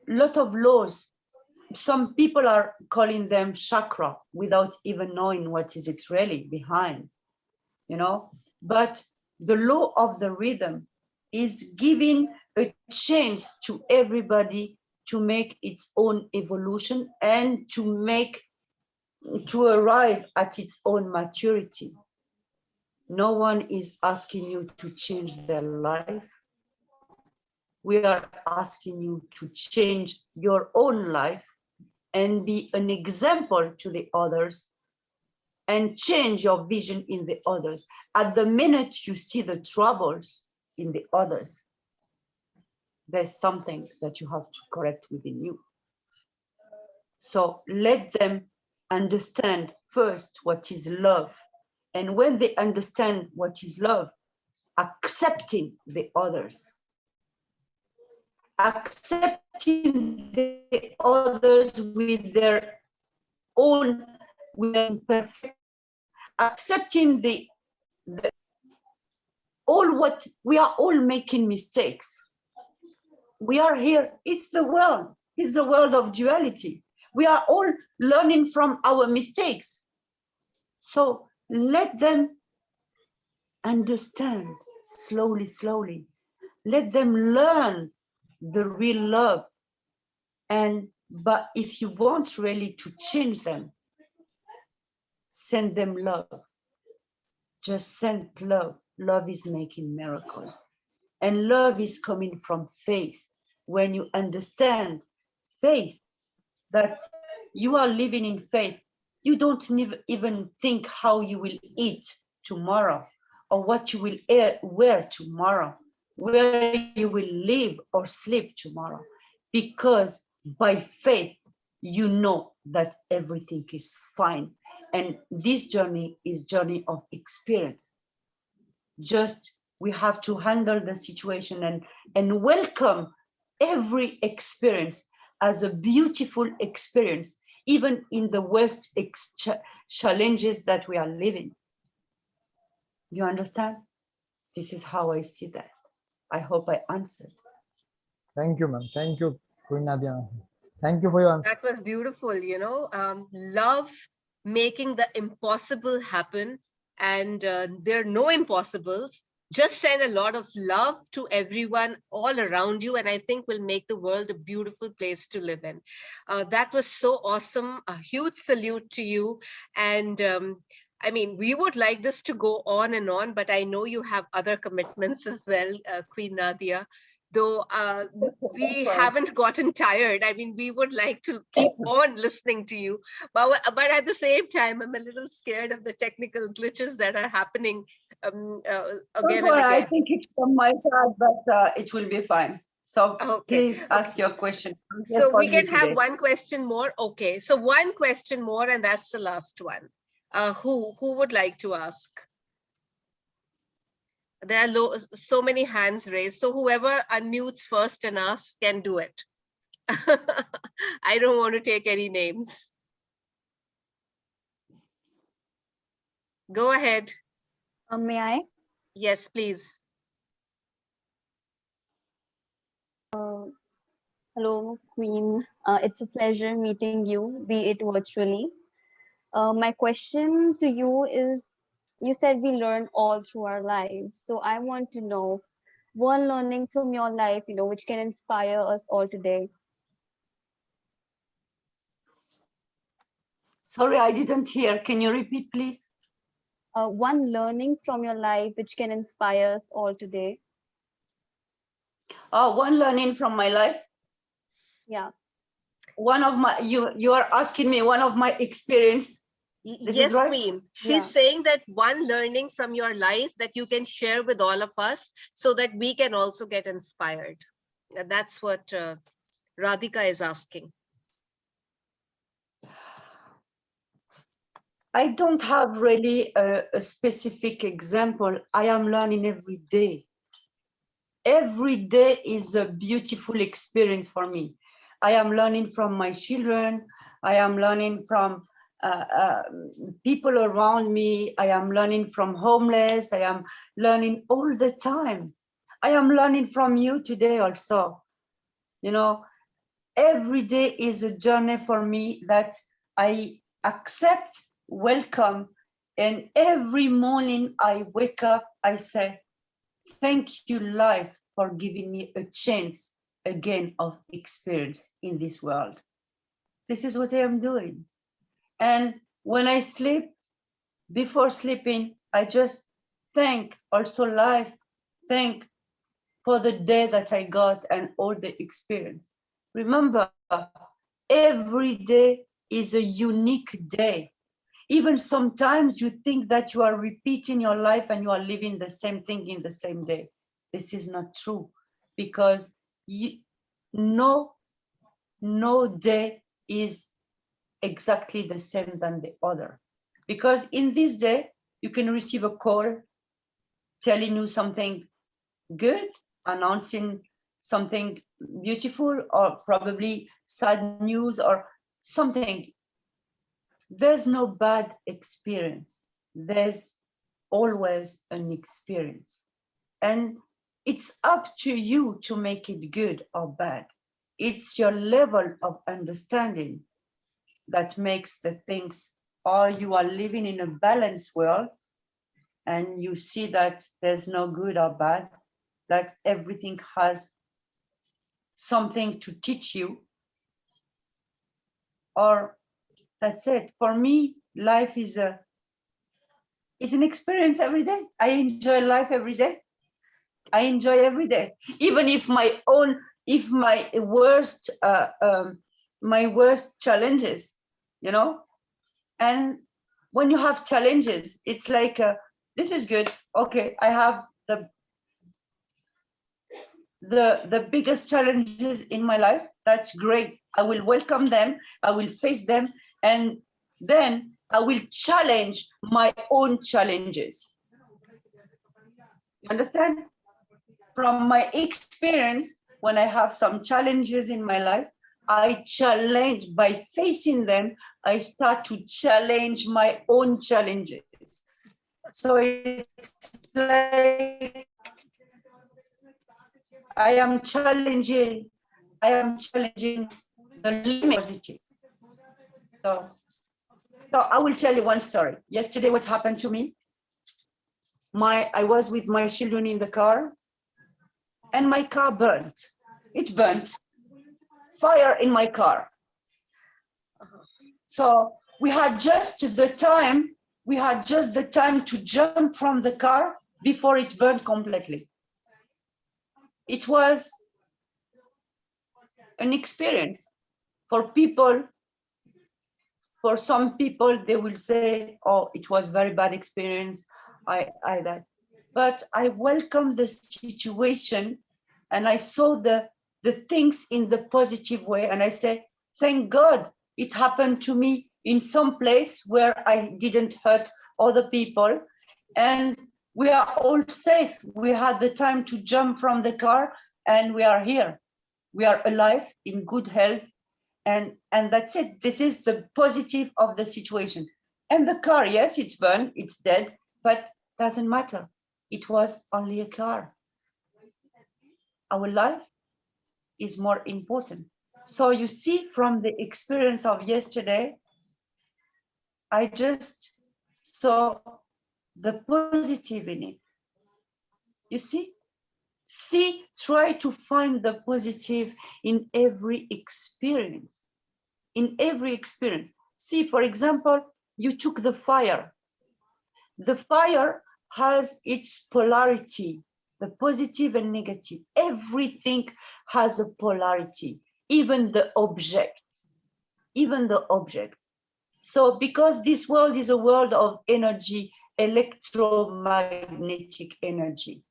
lot of laws, some people are calling them chakra without even knowing what is it really behind, you know, but the law of the rhythm is giving a chance to everybody to make its own evolution and to arrive at its own maturity. No one is asking you to change their life. We are asking you to change your own life and be an example to the others and change your vision in the others. At the minute you see the troubles in the others, there's something that you have to correct within you. So let them understand first what is love. And when they understand what is love, accepting the others. Accepting the others with their own, with their imperfect, accepting the all what we are all making mistakes. We are here, it's the world of duality. We are all learning from our mistakes. So let them understand slowly, slowly. Let them learn the real love. But if you want really to change them, send them love. Just send love. Love is making miracles. And love is coming from faith. When you understand faith, that you are living in faith, you don't even think how you will eat tomorrow or what you will wear tomorrow, where you will live or sleep tomorrow, because by faith, you know that everything is fine. And this journey is journey of experience. Just we have to handle the situation and welcome every experience as a beautiful experience, even in the worst challenges that we are living. You understand? This is how I see that. I hope I answered. Thank you, ma'am. Thank you, Queen Nadia. Thank you for your answer. That was beautiful, you know, love making the impossible happen, and there are no impossibles. Just send a lot of love to everyone all around you, and I think will make the world a beautiful place to live in. That was so awesome. A huge salute to you. And I mean, we would like this to go on and on, but I know you have other commitments as well, Queen Nadia. Though we haven't gotten tired. I mean, we would like to keep on listening to you, but at the same time, I'm a little scared of the technical glitches that are happening again and again. I think it's from my side, but it will be fine. So okay. Please ask your question. So we can have one question more. Okay, so one question more, and that's the last one. Who would like to ask? There are so many hands raised. So whoever unmutes first and asks can do it. I don't want to take any names. Go ahead. May I? Yes, please. Hello, Queen. It's a pleasure meeting you, be it virtually. My question to you is, you said we learn all through our lives. So I want to know one learning from your life, which can inspire us all today. Sorry, I didn't hear. Can you repeat, please? One learning from your life which can inspire us all today. Oh, one learning from my life. Yeah. One of my, you are asking me one of my experience. This Yes, is right? Queen. She's Yeah. saying that one learning from your life that you can share with all of us so that we can also get inspired. That's what Radhika is asking. I don't have really a specific example. I am learning every day. Every day is a beautiful experience for me. I am learning from my children. I am learning from people around me. I am learning from homeless. I am learning all the time. I am learning from you today also. Every day is a journey for me that I accept, welcome, and every morning I wake up, I say, thank you, life, for giving me a chance again of experience in this world. This is what I am doing. And when I sleep, before sleeping, I just thank also life, thank for the day that I got and all the experience. Remember, every day is a unique day. Even sometimes you think that you are repeating your life and you are living the same thing in the same day. This is not true, because no day is exactly the same than the other. Because in this day, you can receive a call telling you something good, announcing something beautiful, or probably sad news or something. There's no bad experience. There's always an experience. And it's up to you to make it good or bad. It's your level of understanding that makes the things, or you are living in a balanced world and you see that there's no good or bad, that everything has something to teach you, or that's it. For me, life is an experience every day. I enjoy life every day. I enjoy every day, even if my worst challenges, And when you have challenges, it's like this is good. Okay, I have the biggest challenges in my life. That's great. I will welcome them. I will face them, and then I will challenge my own challenges. You understand? From my experience, when I have some challenges in my life, I challenge, by facing them, I start to challenge my own challenges. So it's like I am challenging the limit positive. So I will tell you one story. Yesterday, what happened to me? I was with my children in the car, and my car burnt. It burnt. Fire in my car. So we had just the time to jump from the car before it burned completely. It was an experience for people. For some people, they will say, oh, it was very bad experience. That. But I welcomed the situation, and I saw the things in the positive way. And I say, thank God it happened to me in some place where I didn't hurt other people. And We are all safe. We had the time to jump from the car and we are here. We are alive, in good health, and that's it. This is the positive of the situation. And the car, yes, it's burned, it's dead, but doesn't matter. It was only a car. Our life is more important. So you see, from the experience of yesterday, I just saw the positive in it. You see, try to find the positive in every experience. In every experience. See, for example, you took the fire. The fire has its polarity, the positive and negative. Everything has a polarity, even the object, So because this world is a world of energy, electromagnetic energy,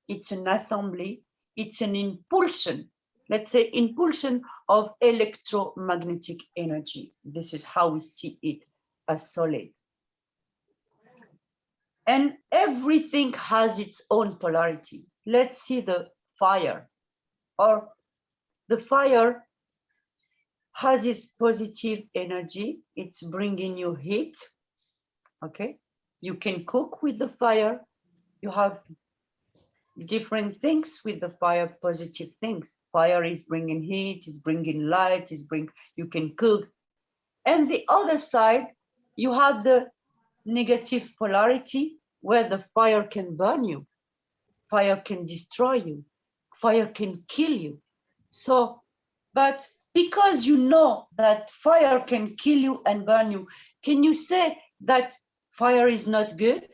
it's an assembly, it's an impulsion, let's say impulsion of electromagnetic energy. This is how we see it as solid. And everything has its own polarity. Let's see the fire, or the fire has its positive energy. It's bringing you heat, okay? You can cook with the fire. You have different things with the fire, positive things. Fire is bringing heat, is bringing light, you can cook. And the other side, you have the negative polarity where the fire can burn you, fire can destroy you, fire can kill you. So, but because you know that fire can kill you and burn you, can you say that fire is not good?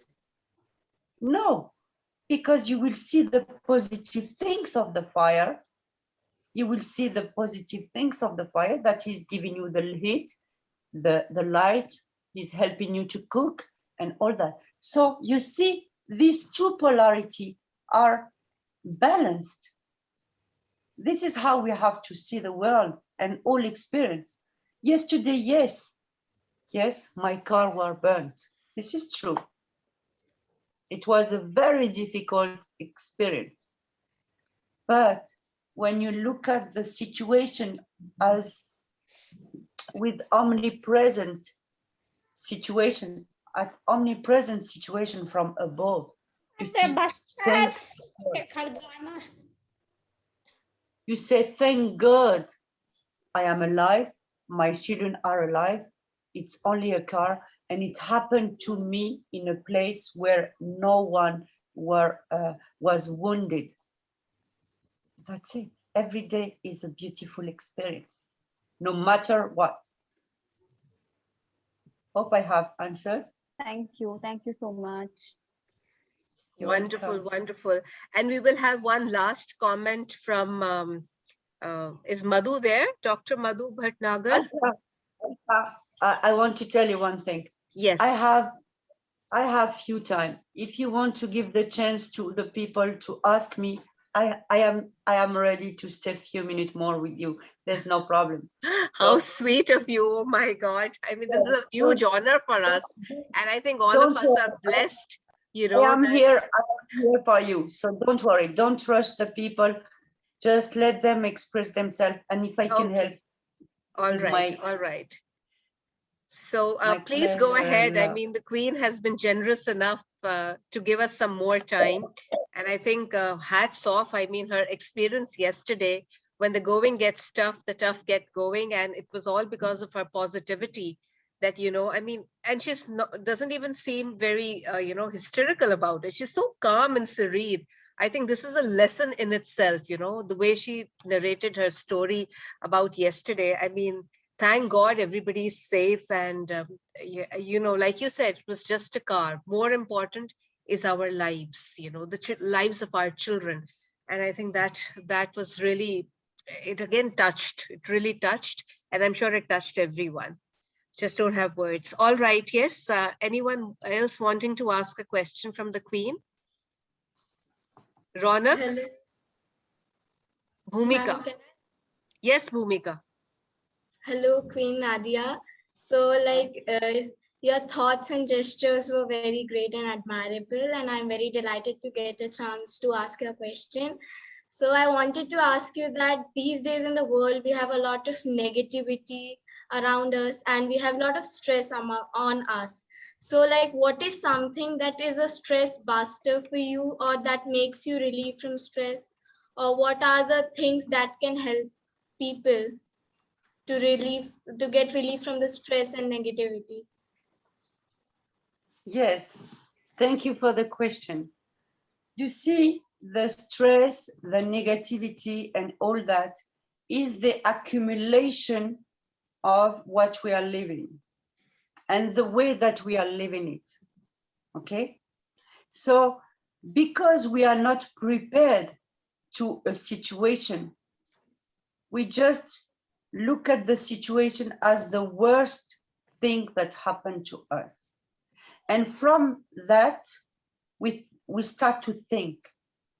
No, because you will see the positive things of the fire. You will see the positive things of the fire, that is giving you the heat, the light, is helping you to cook and all that. So you see, these two polarities are balanced. This is how we have to see the world and all experience. Yesterday, yes, my car was burnt. This is true. It was a very difficult experience. But when you look at the situation as with omnipresent situation from above, you see, you say, thank God I am alive, my children are alive, it's only a car, and it happened to me in a place where no one was wounded. That's it. Every day is a beautiful experience, no matter what. Hope I have answered. Thank you so much. You're Wonderful, welcome. wonderful. And we will have one last comment from, is Madhu there? Dr. Madhu Bhatnagar? I want to tell you one thing. Yes. I have few time. If you want to give the chance to the people to ask me, I am ready to stay a few minutes more with you. There's no problem. How sweet of you. Oh my God. I mean, this is a huge honor for us. And I think all of us are blessed, you know. I am here for you. So don't worry. Don't rush the people. Just let them express themselves. And if I can help. All right. All right. So please go ahead. I mean, the Queen has been generous enough to give us some more time. And I think hats off. I mean, her experience yesterday, when the going gets tough, the tough get going. And it was all because of her positivity that, you know, I mean, and she's not, doesn't even seem very, you know, hysterical about it. She's so calm and serene. I think this is a lesson in itself, you know, the way she narrated her story about yesterday. I mean, thank God everybody's safe. And, you know, like you said, it was just a car. More important is our lives, you know, the lives of our children. And I think that was really, it again touched, it really touched. And I'm sure it touched everyone. Just don't have words. All right. Yes. Anyone else wanting to ask a question from the Queen? Ronak? Hello. Bhumika. Yes, Bhumika. Hello, Queen Nadia. So, like, Your thoughts and gestures were very great and admirable, and I'm very delighted to get a chance to ask you a question. So I wanted to ask you that these days in the world, we have a lot of negativity around us and we have a lot of stress on us. So like, what is something that is a stress buster for you or that makes you relieve from stress? Or what are the things that can help people to get relief from the stress and negativity? Yes, thank you for the question. You see, the stress, the negativity, and all that is the accumulation of what we are living and the way that we are living it. Okay? So, because we are not prepared to a situation, we just look at the situation as the worst thing that happened to us. And from that, we start to think.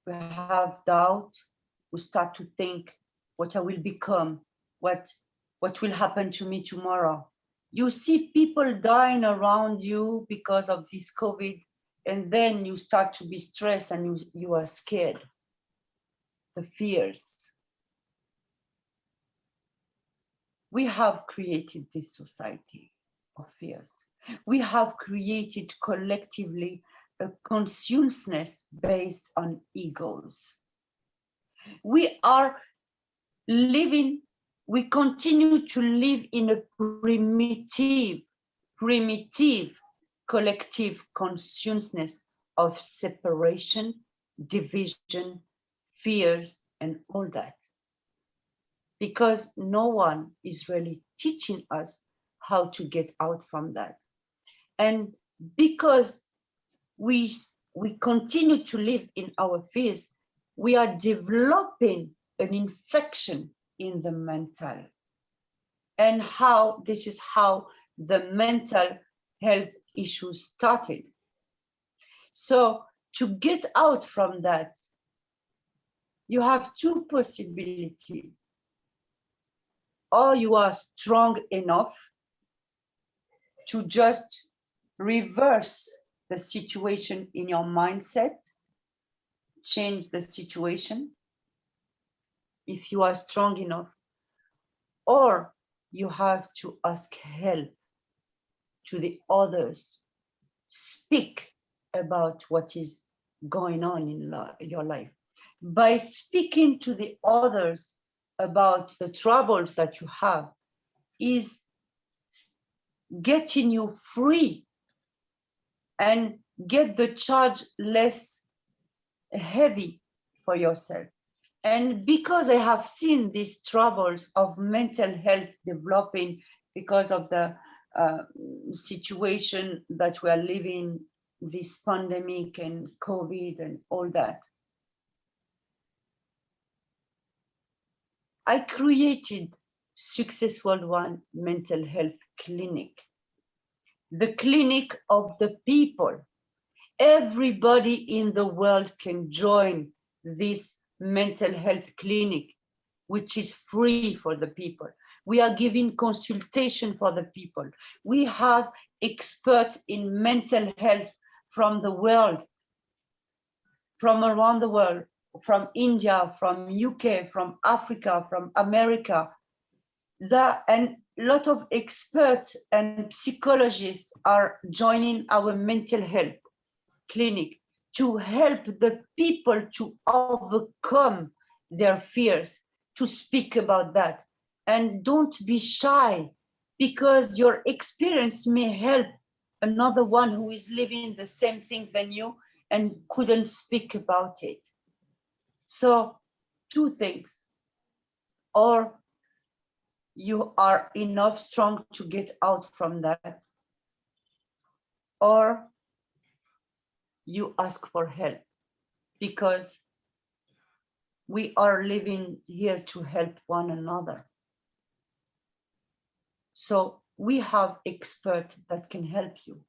We have doubt. We start to think what I will become, what will happen to me tomorrow. You see people dying around you because of this COVID, and then you start to be stressed and you are scared. The fears. We have created this society of fears. We have created collectively a consciousness based on egos. We are living, we continue to live in a primitive collective consciousness of separation, division, fears, and all that. Because no one is really teaching us how to get out from that. And because we continue to live in our fears, we are developing an infection in the mental. And this is how the mental health issues started. So to get out from that, you have two possibilities. Or you are strong enough to just reverse the situation in your mindset, change the situation, if you are strong enough, or you have to ask help to the others, speak about what is going on in your life. By speaking to the others about the troubles that you have is getting you free and get the charge less heavy for yourself. And because I have seen these troubles of mental health developing because of the situation that we are living, this pandemic and COVID and all that, I created Success Worldwide Mental Health Clinic, the clinic of the people. Everybody in the world can join this mental health clinic, which is free for the people. We are giving consultation for the people. We have experts in mental health from the world, from around the world, from India, from UK, from Africa, from America. And a lot of experts and psychologists are joining our mental health clinic to help the people to overcome their fears, to speak about that. And don't be shy, because your experience may help another one who is living the same thing than you and couldn't speak about it. So, two things. Or you are enough strong to get out from that, or you ask for help, because we are living here to help one another. So we have experts that can help you.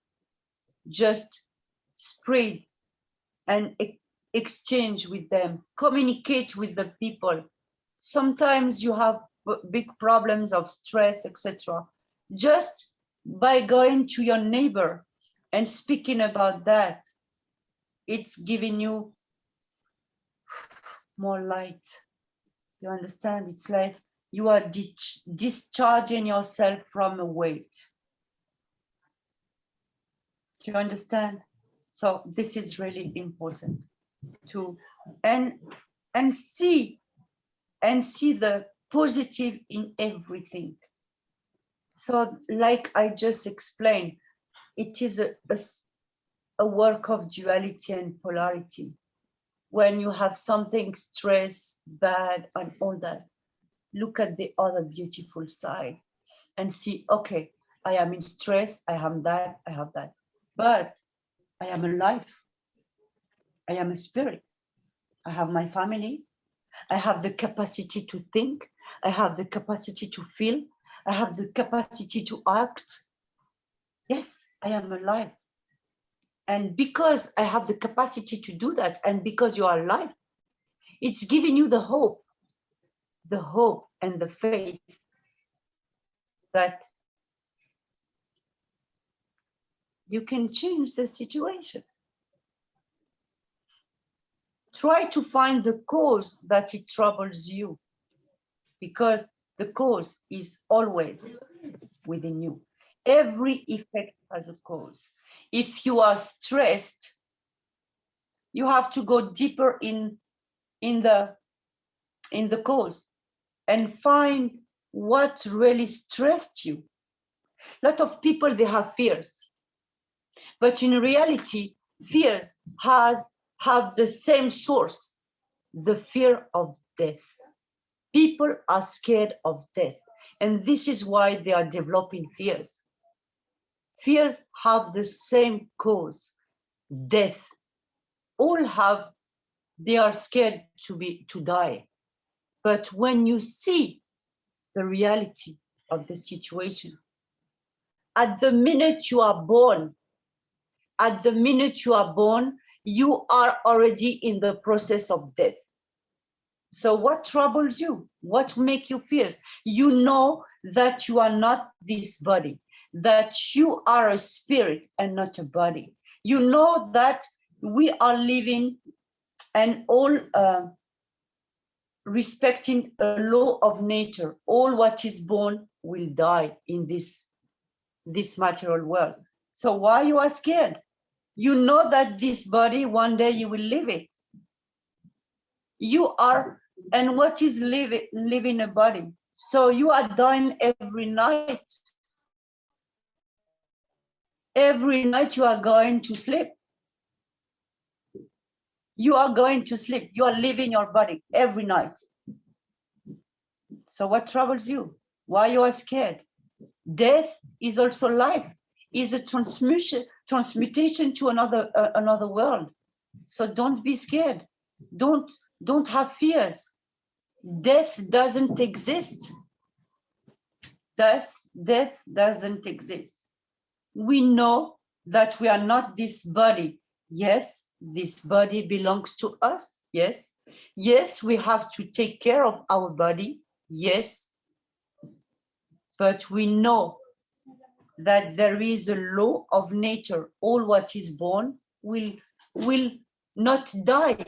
Just spread and exchange with them, communicate with the people. Sometimes you have big problems of stress, etc. Just by going to your neighbor and speaking about that, it's giving you more light. You understand? It's like you are discharging yourself from a weight. Do you understand? So this is really important to and see the positive in everything. So like I just explained, it is a work of duality and polarity. When you have something stress, bad, and all that, look at the other beautiful side and see, okay, I am in stress, I have that, but I am alive. I am a spirit. I have my family. I have the capacity to think. I have the capacity to feel. I have the capacity to act. Yes, I am alive. And because I have the capacity to do that, and because you are alive, it's giving you the hope and the faith that you can change the situation. Try to find the cause that it troubles you, because the cause is always within you. Every effect has a cause. If you are stressed, you have to go deeper in the cause and find what really stressed you. A lot of people, they have fears, but in reality, fears have the same source, the fear of death. People are scared of death, and this is why they are developing fears. Fears have the same cause, death. They are scared to die. But when you see the reality of the situation, at the minute you are born, you are already in the process of death. So what troubles you? What makes you fear? You know that you are not this body, that you are a spirit and not a body. You know that we are living and all respecting a law of nature. All what is born will die in this material world. So why you are scared? You know that this body, one day you will leave it. You are, and what is living a body? So you are dying every night. Every night you are going to sleep. You are going to sleep. You are leaving your body every night. So what troubles you? Why you are scared? Death is also life, is a transmutation to another world. So don't be scared. Don't have fears. Death doesn't exist. Death doesn't exist. We know that we are not this body. Yes, this body belongs to us. Yes. Yes, we have to take care of our body. Yes. But we know that there is a law of nature. All what is born will not die.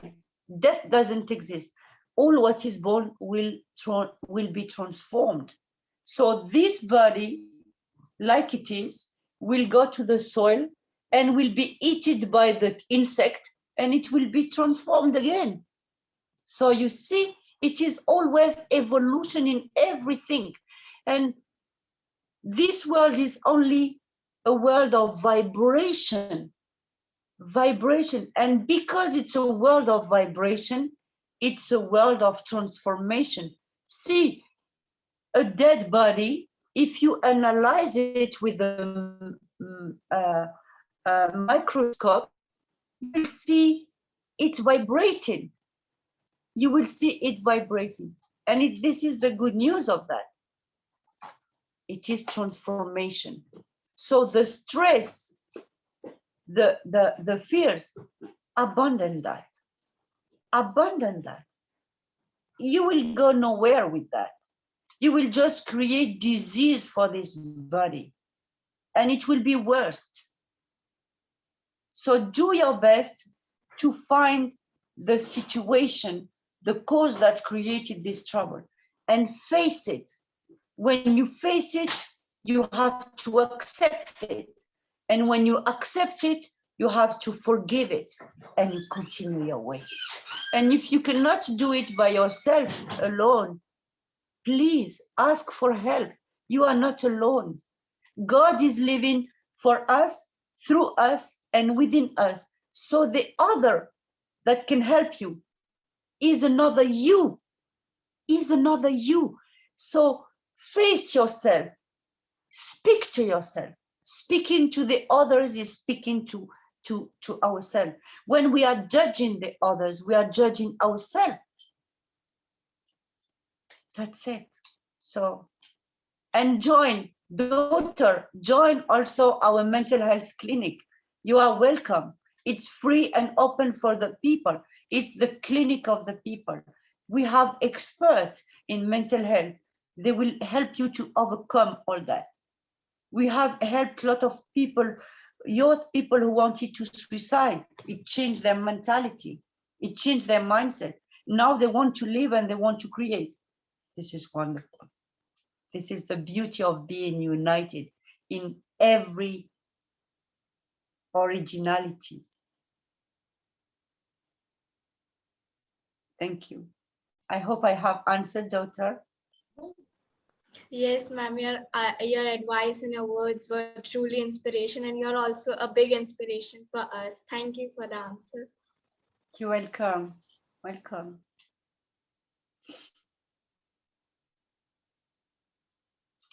Death doesn't exist. All what is born will be transformed. So this body, like it is, will go to the soil and will be eaten by the insect, and it will be transformed again. So you see, it is always evolution in everything. And this world is only a world of vibration. And because it's a world of vibration, it's a world of transformation. See, a dead body, if you analyze it with a microscope, you will see it vibrating. You will see it vibrating. And this is the good news of that. It is transformation. So the stress, the fears, abandon that. Abandon that. You will go nowhere with that. You will just create disease for this body. and it will be worse. So do your best to find the situation, the cause that created this trouble, and face it. When you face it, you have to accept it. And when you accept it, you have to forgive it and continue your way. And if you cannot do it by yourself alone, please ask for help. You are not alone. God is living for us, through us, and within us. So the other that can help you is another you, So face yourself, speak to yourself. Speaking to the others is speaking to ourselves. When we are judging the others, we are judging ourselves. That's it. So, and join also our mental health clinic. You are welcome. It's free and open for the people. It's the clinic of the people. We have experts in mental health. They will help you to overcome all that. We have helped a lot of people, youth people who wanted to suicide. It changed their mentality. It changed their mindset. Now they want to live and they want to create. This is wonderful. This is the beauty of being united in every originality. Thank you. I hope I have answered, daughter. Yes, ma'am, your advice and your words were truly inspiration, and you're also a big inspiration for us. Thank you for the answer. You're welcome. Welcome.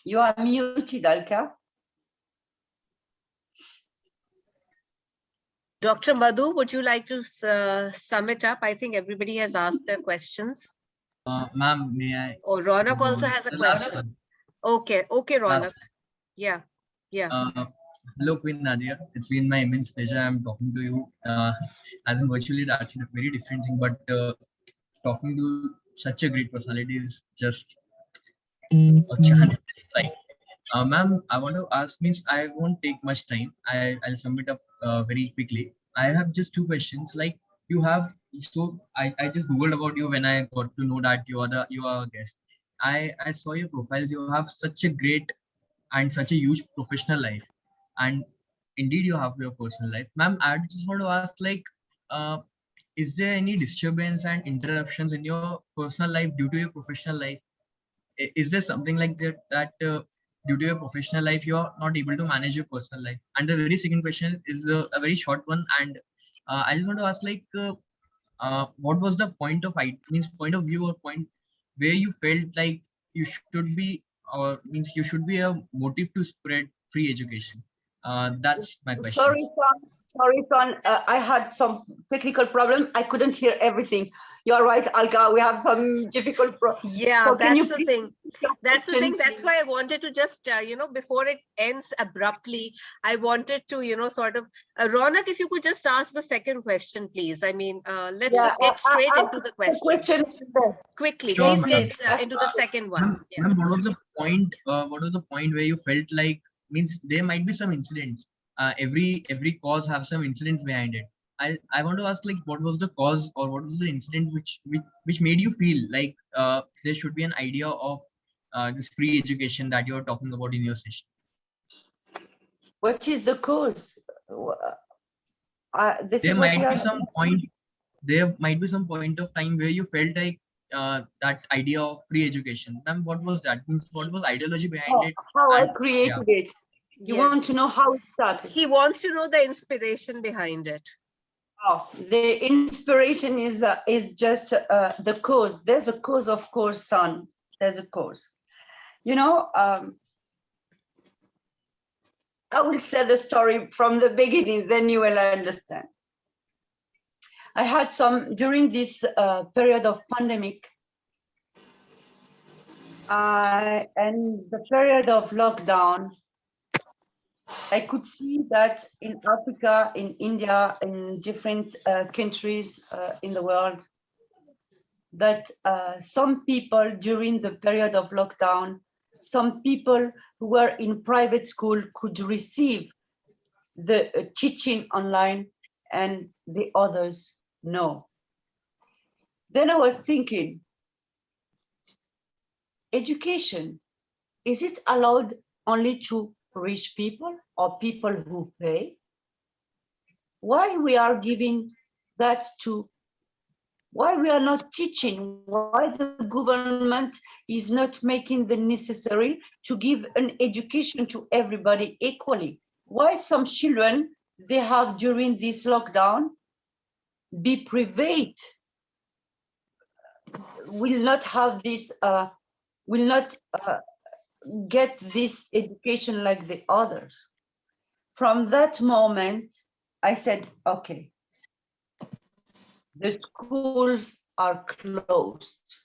You are muted, Alka. Dr. Madhu, would you like to sum it up? I think everybody has asked their questions. Ma'am, may I? Oh, Ronak also has a question. Okay, Ronak. Yeah. Hello, Queen Nadia. It's been my immense pleasure. I'm talking to you as in virtually that's a very different thing, but talking to such a great personality is just a chance. Right. Ma'am, I want to ask, means I won't take much time. I'll sum it up very quickly. I have just two questions. Like you have, so I just Googled about you when I got to know that you are a guest. I saw your profiles. You have such a great and such a huge professional life, and indeed you have your personal life. Ma'am, I just want to ask, like, is there any disturbance and interruptions in your personal life due to your professional life? Is there something like that due to your professional life you are not able to manage your personal life? And the very second question is a very short one, and I just want to ask, like, what was the point of view or point where you felt like you should be, or means you should be a motive to spread free education? That's my question. Sorry, son. I had some technical problem. I couldn't hear everything. You're right, Alka. We have some difficult problem. Yeah, so that's the thing. That's the thing. That's why I wanted to just, before it ends abruptly, I wanted to, sort of, Ronak, if you could just ask the second question, please. I mean, let's just get straight into the question. Quickly, sure, please get into the second one. Ma'am, what was the point? What was the point where you felt like, means there might be some incidents. Every cause have some incidents behind it. I want to ask, like, what was the cause or what was the incident which made you feel like there should be an idea of this free education that you're talking about in your session? What is the cause? There might be some point of time where you felt like that idea of free education. Ma'am, what was that? Means what was ideology behind it? How I created it. You want to know how it started? He wants to know the inspiration behind it. Oh, the inspiration is just the cause. There's a cause, of course, son. There's a cause. I will say the story from the beginning, then you will understand. I had during this period of pandemic and the period of lockdown, I could see that in Africa, in India, in different countries in the world, that some people during the period of lockdown some people who were in private school could receive the teaching online and the others no. Then I was thinking, education, is it allowed only to rich people or people who pay? Why we are giving that to, why we are not teaching, why the government is not making the necessary to give an education to everybody equally? Why some children, they have during this lockdown be private, will not have this, will not get this education like the others. From that moment, I said, okay, the schools are closed.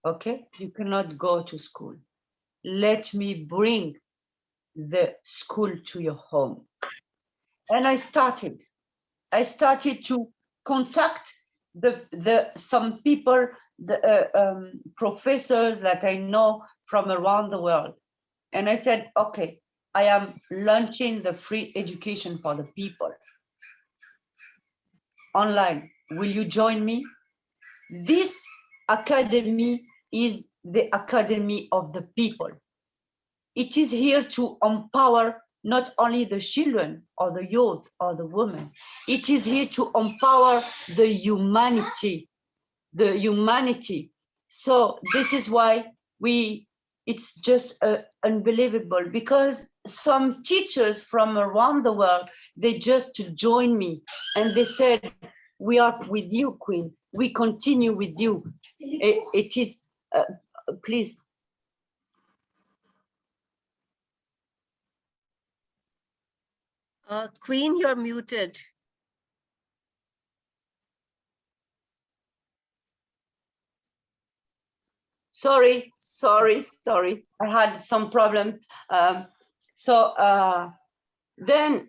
Okay, you cannot go to school. Let me bring the school to your home. And I started to contact some people, the professors that I know from around the world. And I said, okay, I am launching the free education for the people online. Will you join me? This academy is the academy of the people. It is here to empower not only the children or the youth or the women. It is here to empower the humanity, So this is why it's just unbelievable, because some teachers from around the world, they just joined me and they said, we are with you, Queen. We continue with you. It is, please. Queen, you're muted. Sorry. I had some problem. Then